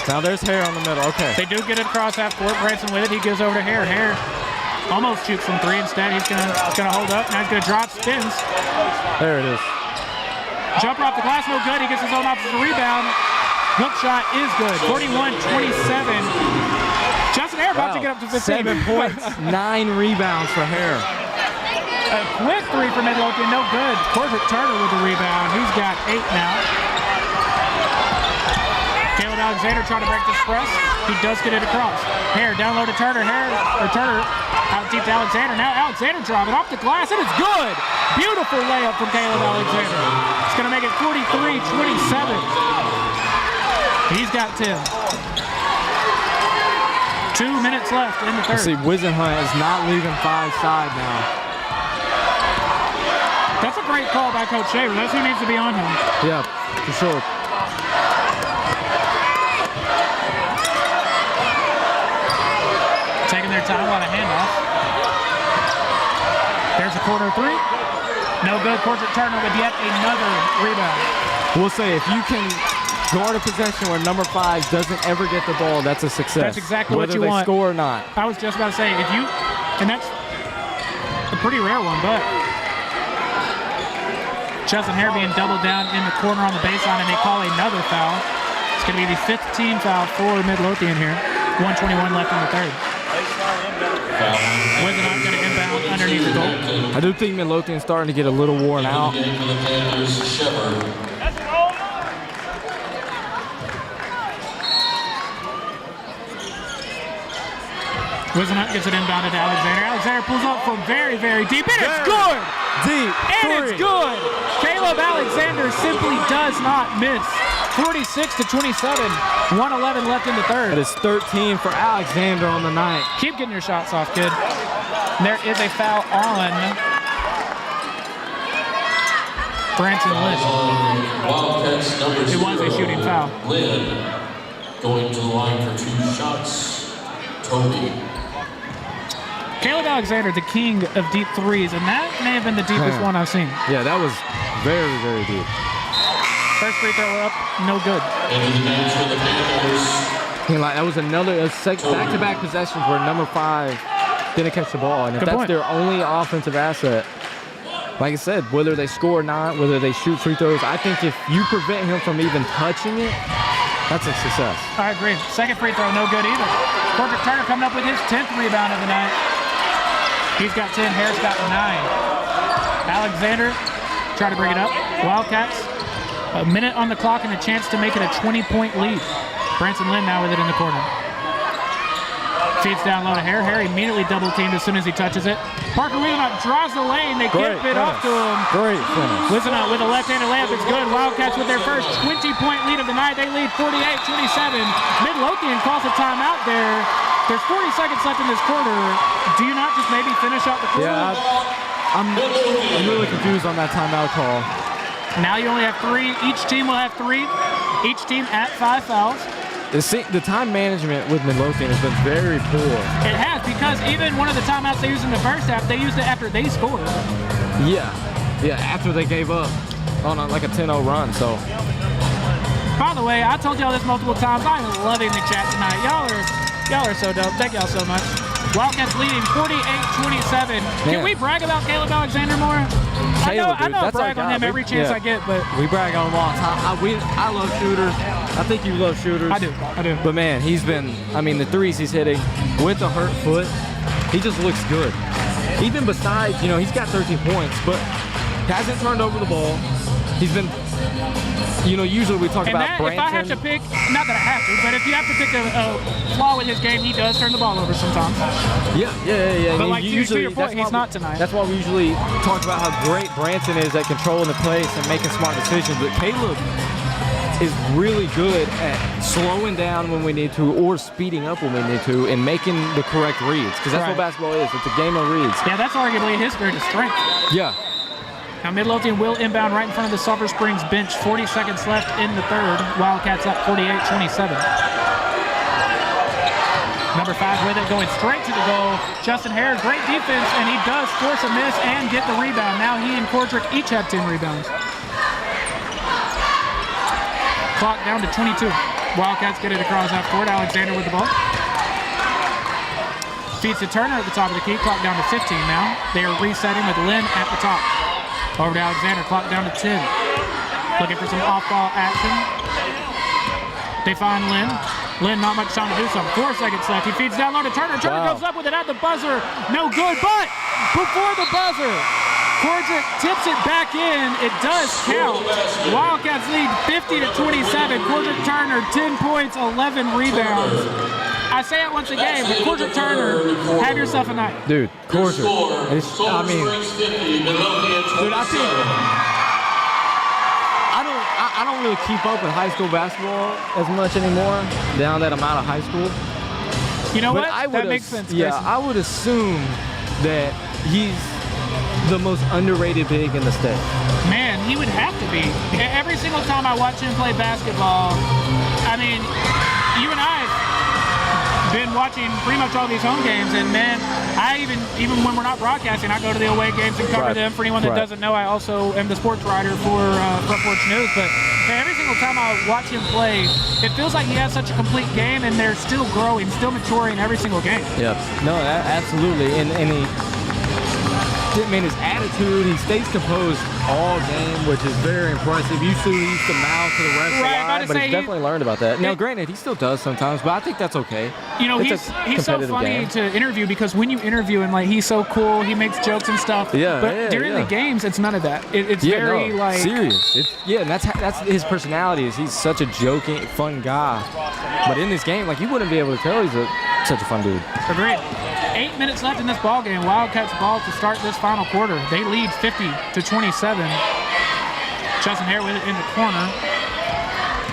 [SPEAKER 2] Now there's Hare on the middle. Okay.
[SPEAKER 1] They do get it across half court. Branson with it. He gives over to Hare. Hare almost shoots from 3. Instead, he's gonna hold up. Now he's gonna drop, spins.
[SPEAKER 2] There it is.
[SPEAKER 1] Jumper off the glass, no good. He gets his own offensive rebound. Hook shot is good. 41-27. Justin Hare about to get up to 15.
[SPEAKER 2] 7 points, 9 rebounds for Hare.
[SPEAKER 1] A quick 3 for Midlothian, no good. Cordrick Turner with the rebound. He's got 8 now. Caleb Alexander trying to break this press. He does get it across. Hare down low to Turner. Turner out deep to Alexander. Now Alexander driving off the glass. It is good. Beautiful layup from Caleb Alexander. It's going to make it 43-27. He's got 10. 2 minutes left in the third.
[SPEAKER 2] See, Wisenhunt is not leaving 5 side now.
[SPEAKER 1] That's a great call by Coach Shaver. That's who needs to be on him.
[SPEAKER 2] Yeah, for sure.
[SPEAKER 1] Taking their time on a handoff. There's a corner 3. No good. Cordic Turner with yet another rebound.
[SPEAKER 2] We'll say if you can guard a possession where number 5 doesn't ever get the ball, that's a success.
[SPEAKER 1] That's exactly what you want.
[SPEAKER 2] Whether they score or not.
[SPEAKER 1] I was just about to say, if you, and that's a pretty rare one, but Justin Hare being doubled down in the corner on the baseline, and they call another foul. It's going to be the 5th team foul for Midlothian here. 1:21 left in the third. Wisenhunt going to inbound underneath the goal.
[SPEAKER 2] I do think Midlothian's starting to get a little worn out.
[SPEAKER 1] Wisenhunt gets it inbounded to Alexander. Alexander pulls up from very, very deep, and it's good!
[SPEAKER 2] Deep.
[SPEAKER 1] And it's good! Caleb Alexander simply does not miss. 46-27, 1:11 left in the third.
[SPEAKER 2] That is 13 for Alexander on the night.
[SPEAKER 1] Keep getting your shots off, kid. There is a foul on Branson Lynn.
[SPEAKER 3] Wildcats number 0.
[SPEAKER 1] It was a shooting foul.
[SPEAKER 3] Lynn going to the line for 2 shots. Toby.
[SPEAKER 1] Caleb Alexander, the king of deep threes, and that may have been the deepest one I've seen.
[SPEAKER 2] Yeah, that was very, very deep.
[SPEAKER 1] First free throw up, no good.
[SPEAKER 3] Into the bench for the Panthers.
[SPEAKER 2] That was another back-to-back possessions where number 5 didn't catch the ball, and if
[SPEAKER 1] Good
[SPEAKER 2] that's
[SPEAKER 1] point.
[SPEAKER 2] their only offensive asset, like I said, whether they score or not, whether they shoot free throws, I think if you prevent him from even touching it, that's a success.
[SPEAKER 1] I agree. Second free throw, no good either. Cordic Turner coming up with his 10th rebound of the night. He's got 10, Harris got 9. Alexander try to bring it up. Wildcats, a minute on the clock and a chance to make it a 20-point lead. Branson Lynn now with it in the corner. Feeds down low to Hare. Hare immediately double teamed as soon as he touches it. Parker Wisenhunt draws the lane. They can't fit off to him.
[SPEAKER 2] Great finish.
[SPEAKER 1] Wisenhunt with a left-handed layup. It's good. Wildcats with their first 20-point lead of the night. They lead 48-27. Midlothian calls a timeout there. There's 40 seconds left in this quarter. Do you not just maybe finish out the quarter?
[SPEAKER 2] Yeah, I'm really confused on that timeout call.
[SPEAKER 1] Now you only have 3. Each team will have 3. Each team at 5 fouls.
[SPEAKER 2] The time management with Midlothian has been very poor.
[SPEAKER 1] It has, because even one of the timeouts they used in the first half, they used it after they scored.
[SPEAKER 2] Yeah, after they gave up on like a 10-0 run, so.
[SPEAKER 1] By the way, I told y'all this multiple times. I'm loving the chat tonight. Y'all are so dope. Thank y'all so much. Wildcats leading 48-27. Can we brag about Caleb Alexander more?
[SPEAKER 2] Caleb,
[SPEAKER 1] I know I
[SPEAKER 2] that's our
[SPEAKER 1] brag on
[SPEAKER 2] guy.
[SPEAKER 1] him every chance I get, but
[SPEAKER 2] we brag on him all the time. I love shooters. I think you love shooters.
[SPEAKER 1] I do.
[SPEAKER 2] But man, he's been, the threes he's hitting with a hurt foot, he just looks good. Even besides, he's got 13 points, but hasn't turned over the ball. He's been, usually we talk about Branson.
[SPEAKER 1] If I have to pick, not that I have to, but if you have to pick a flaw with his game, he does turn the ball over sometimes.
[SPEAKER 2] Yeah.
[SPEAKER 1] But like, to your point, he's not tonight.
[SPEAKER 2] That's why we usually talk about how great Branson is at controlling the pace and making smart decisions. But Caleb is really good at slowing down when we need to or speeding up when we need to and making the correct reads, because that's what basketball is. It's a game of reads.
[SPEAKER 1] Yeah, that's arguably his greatest strength.
[SPEAKER 2] Yeah.
[SPEAKER 1] Now Midlothian will inbound right in front of the Sulphur Springs bench. 40 seconds left in the third. Wildcats up 48-27. Number 5 with it, going straight to the goal. Justin Hare, great defense, and he does force a miss and get the rebound. Now he and Cortrick each have 10 rebounds. Clock down to 22. Wildcats get it across half court. Alexander with the ball. Feeds to Turner at the top of the key. Clock down to 15 now. They are resetting with Lynn at the top. Over to Alexander. Clock down to 10. Looking for some off-ball action. They find Lynn. Lynn, not much time to do something. 4 seconds left. He feeds down low to Turner. Turner goes up with it at the buzzer. No good, but before the buzzer, Cordic tips it back in. It does count. Wildcats lead 50-27. Cordic Turner, 10 points, 11 rebounds. I say it once again, but Cordic Turner, have yourself a night.
[SPEAKER 2] Dude, Cordic. Dude, I don't really keep up with high school basketball as much anymore, down that I'm out of high school.
[SPEAKER 1] You know
[SPEAKER 2] But
[SPEAKER 1] what? That makes sense,
[SPEAKER 2] Yeah,
[SPEAKER 1] Grayson.
[SPEAKER 2] I would assume that he's the most underrated big in the state.
[SPEAKER 1] Man, he would have to be. Every single time I watch him play basketball, I mean, you and I have been watching pretty much all these home games, and man, I even when we're not broadcasting, I go to the away games and cover
[SPEAKER 2] Right.
[SPEAKER 1] them. For anyone that
[SPEAKER 2] Right.
[SPEAKER 1] doesn't know, I also am the sports writer for Front Porch News, but every single time I watch him play, it feels like he has such a complete game, and they're still growing, still maturing every single game.
[SPEAKER 2] Yep. No, absolutely. And he, I mean, his attitude, he stays composed all game, which is very impressive. Usually he used to mouth to the refs
[SPEAKER 1] Right,
[SPEAKER 2] a
[SPEAKER 1] about
[SPEAKER 2] lot,
[SPEAKER 1] to
[SPEAKER 2] but
[SPEAKER 1] say
[SPEAKER 2] he's
[SPEAKER 1] he-
[SPEAKER 2] definitely learned about that. Now, granted, he still does sometimes, but I think that's okay.
[SPEAKER 1] You know,
[SPEAKER 2] It's
[SPEAKER 1] he's
[SPEAKER 2] a
[SPEAKER 1] so
[SPEAKER 2] competitive
[SPEAKER 1] funny
[SPEAKER 2] game.
[SPEAKER 1] to interview because when you interview him, like, he's so cool, he makes jokes and stuff.
[SPEAKER 2] Yeah,
[SPEAKER 1] But
[SPEAKER 2] yeah,
[SPEAKER 1] during
[SPEAKER 2] yeah.
[SPEAKER 1] the games, it's none of that. It's
[SPEAKER 2] Yeah,
[SPEAKER 1] very
[SPEAKER 2] no,
[SPEAKER 1] like
[SPEAKER 2] serious. And that's his personality. Is he's such a joking, fun guy. But in this game, like, you wouldn't be able to tell he's such a fun dude.
[SPEAKER 1] Agreed. 8 minutes left in this ball game. Wildcats ball to start this final quarter. They lead 50-27. Justin Hare with it in the corner.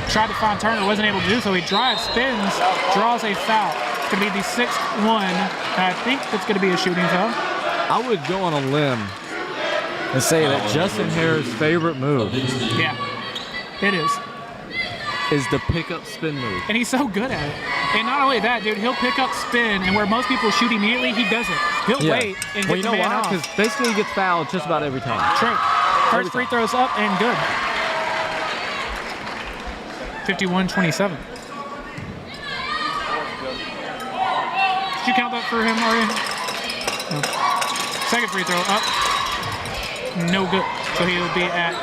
[SPEAKER 1] Tried to find Turner, wasn't able to do so. He drives, spins, draws a foul. It's going to be the 6th one. And I think it's going to be a shooting foul.
[SPEAKER 2] I would go on a limb and say that Justin Hare's favorite move
[SPEAKER 1] Yeah, it is.
[SPEAKER 2] the pickup spin move.
[SPEAKER 1] And he's so good at it. And not only that, dude, he'll pick up spin, and where most people shoot immediately, he doesn't. He'll wait and
[SPEAKER 2] well,
[SPEAKER 1] get
[SPEAKER 2] you
[SPEAKER 1] the
[SPEAKER 2] know
[SPEAKER 1] man
[SPEAKER 2] why?
[SPEAKER 1] off.
[SPEAKER 2] Because basically he gets fouled just about every time.
[SPEAKER 1] True. First free throw's up and good. 51-27. Did you count that for him, Arian? No. Second free throw up. No good. So he'll be at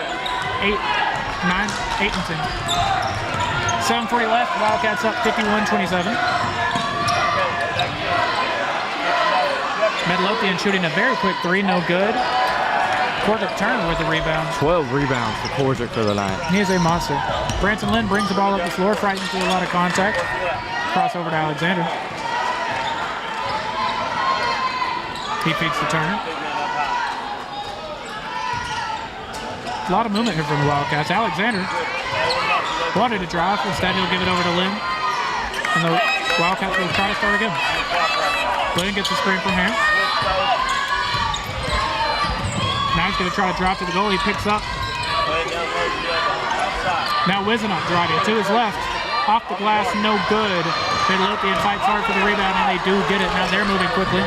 [SPEAKER 1] 8 and 10. 7:40 left. Wildcats up 51-27. Midlothian shooting a very quick three, no good. Cordic Turner with the rebound.
[SPEAKER 2] 12 rebounds for Cordic for the night.
[SPEAKER 1] He is a monster. Branson Lynn brings the ball up the floor, fighting through a lot of contact. Crossover to Alexander. He feeds to Turner. A lot of movement here from the Wildcats. Alexander wanted to drive. Instead, he'll give it over to Lynn. And the Wildcats will try to start again. Lynn gets the screen from here. Now he's going to try to drop to the goal. He picks up. Now Wizenot driving to his left. Off the glass, no good. Midlothian fights hard for the rebound, and they do get it. Now they're moving quickly.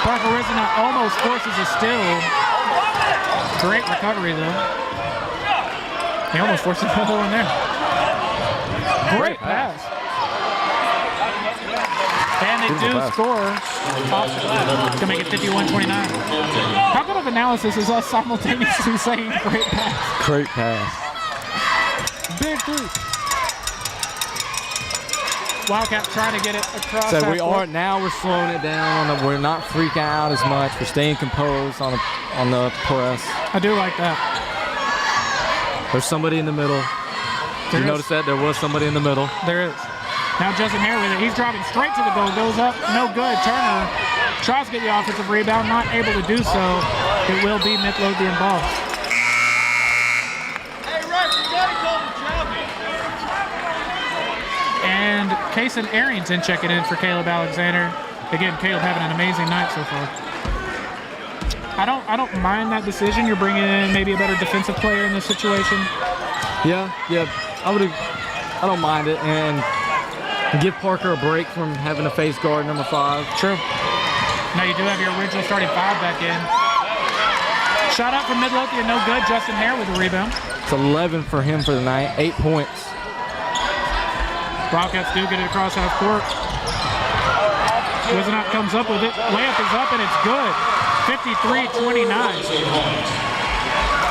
[SPEAKER 1] Parker Wizenot almost forces a steal. Great recovery, though. He almost forced another one there. Great pass. And they do score off the glass. It's going to make it 51-29. How good of analysis is us simultaneously saying great pass?
[SPEAKER 2] Great pass.
[SPEAKER 1] Big three. Wildcats trying to get it across.
[SPEAKER 2] So
[SPEAKER 1] half
[SPEAKER 2] we're slowing it down. We're not freaking out as much. We're staying composed on the press.
[SPEAKER 1] I do like that.
[SPEAKER 2] There's somebody in the middle.
[SPEAKER 1] There
[SPEAKER 2] You
[SPEAKER 1] is.
[SPEAKER 2] notice that there was somebody in the middle.
[SPEAKER 1] There is. Now Justin Hare with it. He's driving straight to the goal. Goes up. No good. Turner tries to get the offensive rebound. Not able to do so. It will be Midlothian ball. And Kason Arrington checking in for Caleb Alexander. Again, Caleb having an amazing night so far. I don't mind that decision. You're bringing in maybe a better defensive player in this situation.
[SPEAKER 2] Yeah. I don't mind it, and give Parker a break from having to face guard number 5.
[SPEAKER 1] True. Now you do have your original starting 5 back in. Shot up from Midlothian, no good. Justin Hare with the rebound.
[SPEAKER 2] It's 11 for him for the night. 8 points.
[SPEAKER 1] Wildcats do get it across half court. Wizenot comes up with it. Layup is up and it's good. 53-29.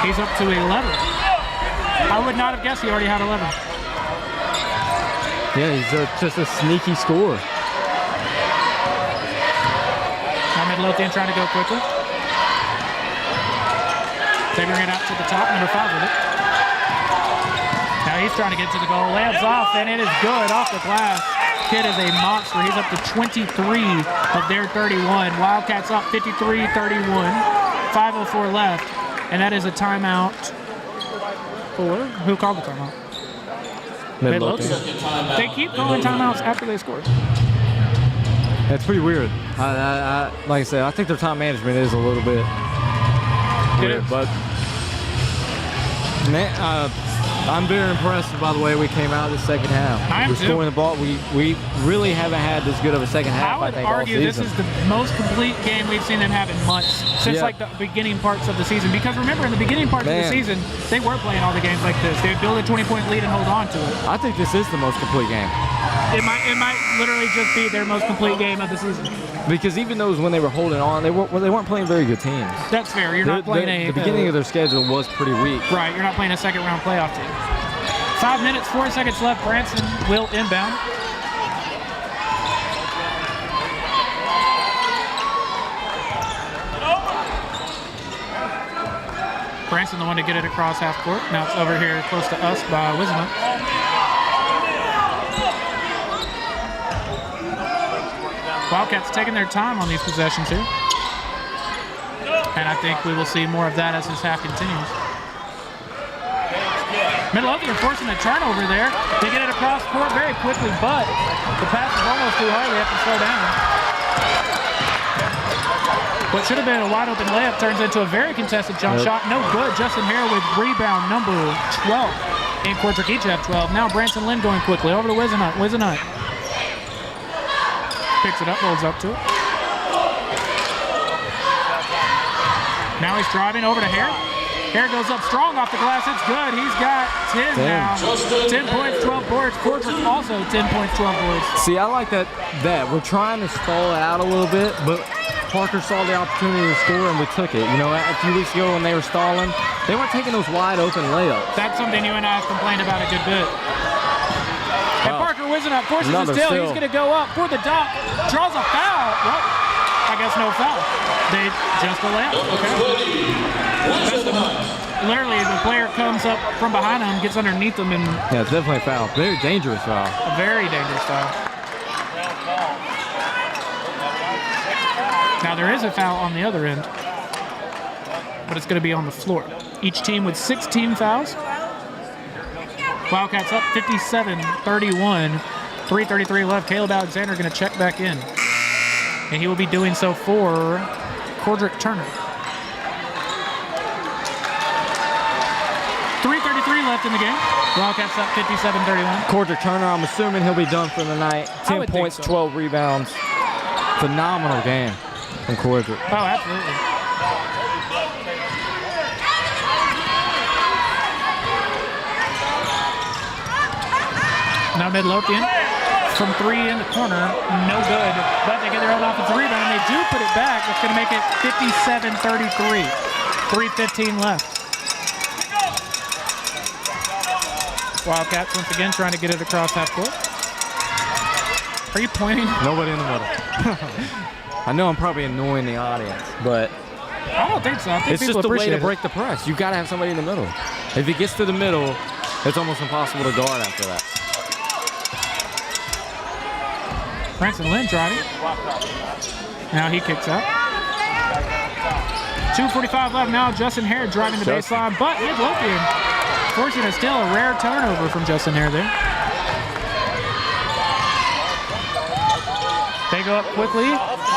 [SPEAKER 1] He's up to 11. I would not have guessed he already had 11.
[SPEAKER 2] Yeah, he's just a sneaky scorer.
[SPEAKER 1] Now Midlothian trying to go quickly. Figuring it out to the top, number 5 with it. Now he's trying to get to the goal. Layups off, and it is good off the glass. Kid is a monster. He's up to 23 of their 31. Wildcats up 53-31. 5:04 left, and that is a timeout for who called the timeout?
[SPEAKER 2] Midlothian.
[SPEAKER 1] They keep calling timeouts after they score.
[SPEAKER 2] That's pretty weird. Like I said, I think their time management is a little bit weird, but man, I'm very impressed by the way we came out the second half. We're scoring the ball. We really haven't had this good of a second half.
[SPEAKER 1] I would
[SPEAKER 2] think
[SPEAKER 1] argue
[SPEAKER 2] all
[SPEAKER 1] this is the most complete game we've seen them have in months since like the beginning parts of the season. Because remember, in the beginning parts of the season, they were playing all the games like this. They would build a 20-point lead and hold on to it.
[SPEAKER 2] I think this is the most complete game.
[SPEAKER 1] It might literally just be their most complete game of the season.
[SPEAKER 2] Because even those when they were holding on, they weren't playing very good teams.
[SPEAKER 1] That's fair. You're not playing
[SPEAKER 2] the beginning of their schedule was pretty weak.
[SPEAKER 1] Right. You're not playing a second-round playoff team. 5 minutes, 4 seconds left. Branson will inbound. Branson, the one to get it across half court. Now it's over here close to us by Wisma. Wildcats taking their time on these possessions here. And I think we will see more of that as this half continues. Midlothian forcing a turnover there. They get it across court very quickly, but the pass is almost too hard. They have to slow down. What should have been a wide open layup turns into a very contested jump shot. No good. Justin Hare with rebound number 12. And Cordrick each have 12. Now Branson Lynn going quickly over to Wizenut. Wizenut picks it up, rolls up to it. Now he's driving over to Hare. Hare goes up strong off the glass. It's good. He's got 10 now. 10 points, 12 boards. Cordrick also 10 points, 12 boards.
[SPEAKER 2] See, I like that we're trying to stall it out a little bit, but Parker saw the opportunity to score and we took it. You know, a few weeks ago when they were stalling, they weren't taking those wide open layups.
[SPEAKER 1] That's something you and I have complained about a good bit. And Parker Wizenut forces a steal. He's going to go up for the dunk. Draws a foul. Well, I guess no foul. They just a layup. Okay. Literally, the player comes up from behind him, gets underneath him, and
[SPEAKER 2] yeah, it's definitely a foul. Very dangerous foul.
[SPEAKER 1] A very dangerous foul. Now there is a foul on the other end, but it's going to be on the floor. Each team with 16 fouls. Wildcats up 57-31. 3:33 left. Caleb Alexander going to check back in. And he will be doing so for Cordrick Turner. 3:33 left in the game. Wildcats up 57-31.
[SPEAKER 2] Cordrick Turner, I'm assuming he'll be done for the night. 10 points, 12 rebounds. Phenomenal game from Cordrick.
[SPEAKER 1] Oh, absolutely. Now Midlothian from 3 in the corner, no good. But they get their own offensive rebound, and they do put it back. It's going to make it 57-33. 3:15 left. Wildcats once again trying to get it across half court. Are you pointing?
[SPEAKER 2] Nobody in the middle. I know I'm probably annoying the audience, but
[SPEAKER 1] I don't think so. I think
[SPEAKER 2] it's just a way to break the press. You got to have somebody in the middle. If he gets to the middle, it's almost impossible to guard after that.
[SPEAKER 1] Branson Lynn driving. Now he kicks out. 2:45 left now. Justin Hare driving the baseline, but Midlothian forcing a still a rare turnover from Justin Hare there. They go up quickly.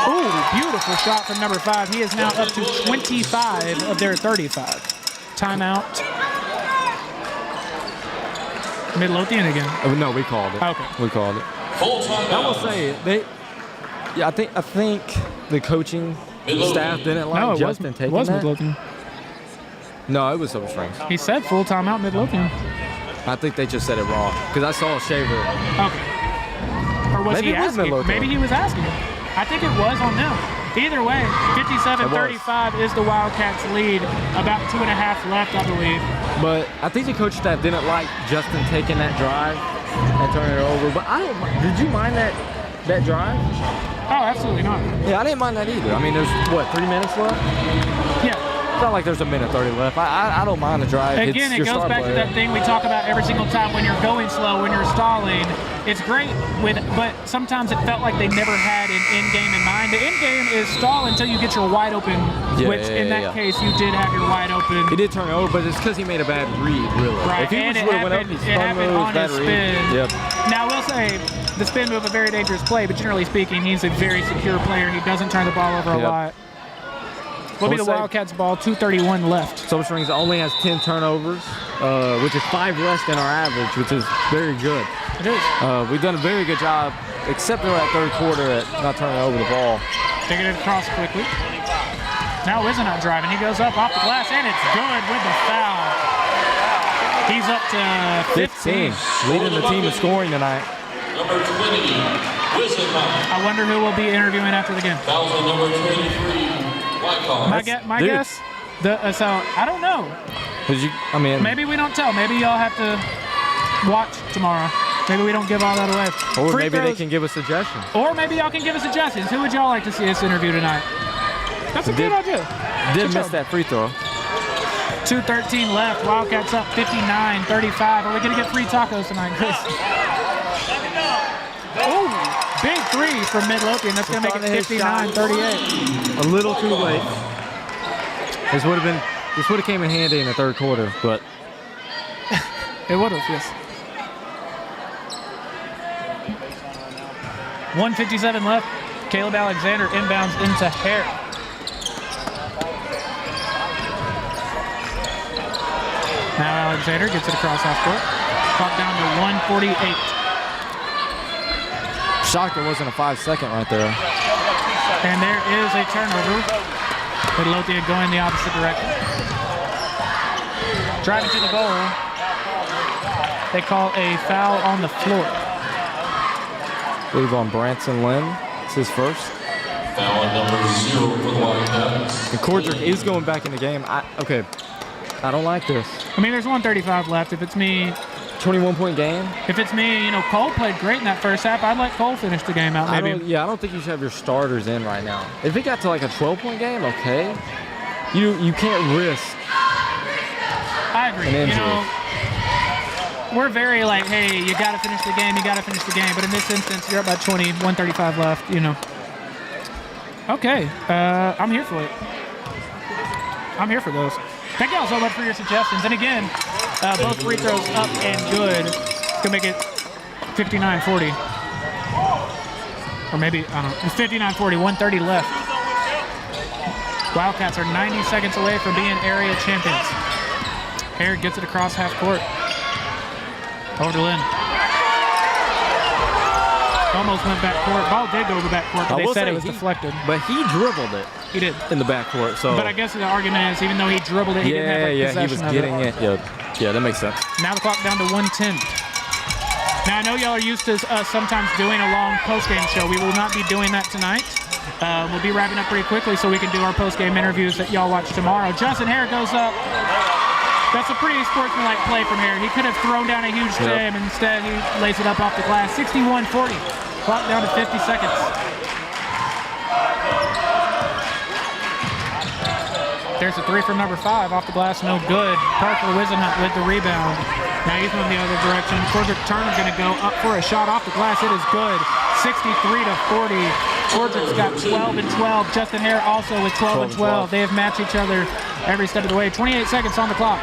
[SPEAKER 1] Ooh, beautiful shot from number 5. He is now up to 25 of their 35. Timeout. Midlothian again.
[SPEAKER 2] Oh, no, we called it.
[SPEAKER 1] Okay.
[SPEAKER 2] We called it. I will say I think the coaching staff didn't like Justin taking that.
[SPEAKER 1] Midlothian.
[SPEAKER 2] No, it was Sulphur Springs.
[SPEAKER 1] He said full timeout Midlothian.
[SPEAKER 2] I think they just said it wrong because I saw a shaver.
[SPEAKER 1] Okay. Or was he asking? Maybe he was asking. I think it was on them. Either way, 57-35 is the Wildcats' lead. About 2.5 left, I believe.
[SPEAKER 2] But I think the coach staff didn't like Justin taking that drive and turning it over. But I don't. Did you mind that drive?
[SPEAKER 1] Oh, absolutely not.
[SPEAKER 2] Yeah, I didn't mind that either. I mean, there's what, 3 minutes left?
[SPEAKER 1] Yeah.
[SPEAKER 2] It's not like there's a minute 30 left. I don't mind the drive.
[SPEAKER 1] Again, it goes back to that thing we talk about every single time when you're going slow, when you're stalling. It's great, but sometimes it felt like they never had an end game in mind. The end game is stall until you get your wide open, which in that case you did have your wide open.
[SPEAKER 2] He did turn it over, but it's because he made a bad read, really.
[SPEAKER 1] Right,
[SPEAKER 2] if he
[SPEAKER 1] and
[SPEAKER 2] just would have went up, he spun move,
[SPEAKER 1] on his spin.
[SPEAKER 2] Yep.
[SPEAKER 1] Now, I will say, the spin move, a very dangerous play, but generally speaking, he's a very secure player. He doesn't turn the ball over a lot. Will be the Wildcats ball, 2:31 left.
[SPEAKER 2] Sulphur Springs only has 10 turnovers, which is 5 less than our average, which is very good.
[SPEAKER 1] It is.
[SPEAKER 2] We've done a very good job, except for that third quarter, at not turning over the ball.
[SPEAKER 1] Taking it across quickly. Now Wisenhunt driving. He goes up off the glass, and it's good with the foul. He's up to 15.
[SPEAKER 2] Leading the team in scoring tonight.
[SPEAKER 3] Number 20, Wisenhunt.
[SPEAKER 1] I wonder who will be interviewing after the game.
[SPEAKER 3] Fouls on number 23.
[SPEAKER 1] My guess, so I don't know. Maybe we don't tell. Maybe y'all have to watch tomorrow. Maybe we don't give all that away.
[SPEAKER 2] Or maybe they can give us suggestions.
[SPEAKER 1] Or maybe y'all can give us suggestions. Who would y'all like to see us interview tonight? That's a good idea.
[SPEAKER 2] Did miss that free throw.
[SPEAKER 1] 2:13 left. Wildcats up 59-35. Are we going to get free tacos tonight, Chris? Oh, big three from Midlothian. That's going to make it 59-38.
[SPEAKER 2] A little too late. This would have came in handy in the third quarter, but
[SPEAKER 1] it would have, yes. 1:57 left. Caleb Alexander inbounds into Hare. Now Alexander gets it across half court. Clock down to 1:48.
[SPEAKER 2] Shocked it wasn't a 5-second right there.
[SPEAKER 1] And there is a turnover. Midlothian going the opposite direction. Driving to the goal. They call a foul on the floor.
[SPEAKER 2] I believe on Branson Lynn. It's his first.
[SPEAKER 3] Foul on number 0 for the Wildcats.
[SPEAKER 2] And Cordrick is going back in the game. I don't like this.
[SPEAKER 1] I mean, there's 1:35 left. If it's me,
[SPEAKER 2] 21-point game.
[SPEAKER 1] If it's me, Cole played great in that first half. I'd let Cole finish the game out, maybe.
[SPEAKER 2] I don't think you should have your starters in right now. If it got to like a 12-point game, okay. You can't risk.
[SPEAKER 1] I agree.
[SPEAKER 2] An injury.
[SPEAKER 1] We're very like, hey, you got to finish the game. You got to finish the game. But in this instance, you're up by 20, 1:35 left. Okay, I'm here for it. I'm here for those. Thank y'all so much for your suggestions. And again, both free throws up and good. It's gonna make it 59-40. Or maybe, I don't know. It's 59-40, 1:30 left. Wildcats are 90 seconds away from being area champions. Hare gets it across half court. Over to Lynn. Almost went back court. Ball did go over back court, but they said it was deflected.
[SPEAKER 2] But he dribbled it.
[SPEAKER 1] He did.
[SPEAKER 2] In the back court. So.
[SPEAKER 1] But I guess the argument is, even though he dribbled it, he didn't have possession
[SPEAKER 2] he was getting it. Yeah, that makes sense.
[SPEAKER 1] Now the clock down to 1:10. Now I know y'all are used to us sometimes doing a long post-game show. We will not be doing that tonight. We'll be wrapping up pretty quickly so we can do our post-game interviews that y'all watch tomorrow. Justin Hare goes up. That's a pretty sportsmanlike play from Hare. He could have thrown down a huge jam. Instead, he lays it up off the glass. 61-40. Clock down to 50 seconds. There's a three from number 5 off the glass, no good. Parker Wisenhunt with the rebound. Now he's moving the other direction. Cordrick Turner going to go up for a shot off the glass. It is good. 63-40. Cordrick's got 12 and 12. Justin Hare also with 12 and 12. They have matched each other every step of the way. 28 seconds on the clock.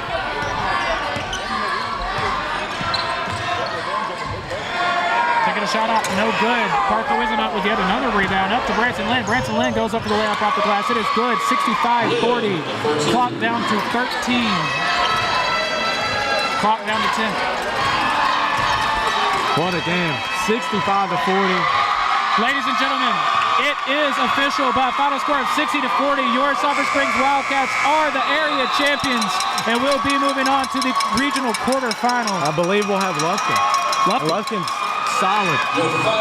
[SPEAKER 1] Taking a shot up, no good. Parker Wisenhunt with yet another rebound. Up to Branson Lynn. Branson Lynn goes up for the layup off the glass. It is good. 65-40. Clock down to 13. Clock down to 10.
[SPEAKER 2] What a game. 65-40.
[SPEAKER 1] Ladies and gentlemen, it is official by a final score of 60-40. Your Sulphur Springs Wildcats are the area champions, and we'll be moving on to the regional quarterfinal.
[SPEAKER 2] I believe we'll have Lufkin. Lufkin's solid,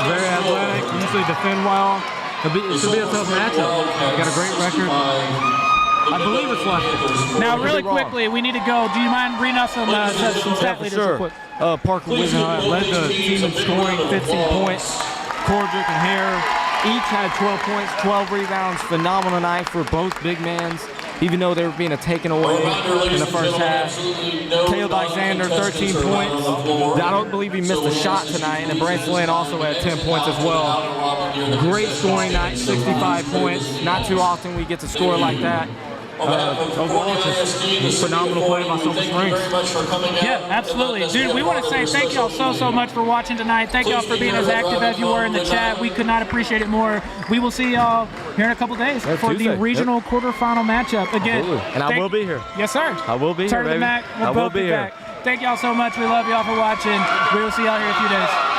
[SPEAKER 2] very athletic, usually defend well. It should be a tough matchup. They got a great record. I believe it's Lufkin.
[SPEAKER 1] Now, really quickly, we need to go. Do you mind reading us some stat leaders real quick?
[SPEAKER 2] Parker Wisenhunt led the team in scoring, 15 points. Cordrick and Hare each had 12 points, 12 rebounds. Phenomenal night for both big mans. even though they were being taken away in the first half. Caleb Alexander, 13 points. I don't believe he missed a shot tonight, and Branson Lane also had 10 points as well. Great scoring night, 65 points. Not too often we get to score like that. Overall, just phenomenal play by Sulphur Springs.
[SPEAKER 1] Yeah, absolutely. Dude, we want to say thank y'all so much for watching tonight. Thank y'all for being as active as you were in the chat. We could not appreciate it more. We will see y'all here in a couple days for
[SPEAKER 2] Tuesday.
[SPEAKER 1] the regional quarterfinal matchup. Again,
[SPEAKER 2] Absolutely. And I will be here.
[SPEAKER 1] Yes, sir.
[SPEAKER 2] I will be
[SPEAKER 1] Turn
[SPEAKER 2] here,
[SPEAKER 1] the
[SPEAKER 2] baby.
[SPEAKER 1] Mac.
[SPEAKER 2] I will
[SPEAKER 1] both
[SPEAKER 2] be here.
[SPEAKER 1] back. Thank y'all so much. We love y'all for watching. We will see y'all here in a few days.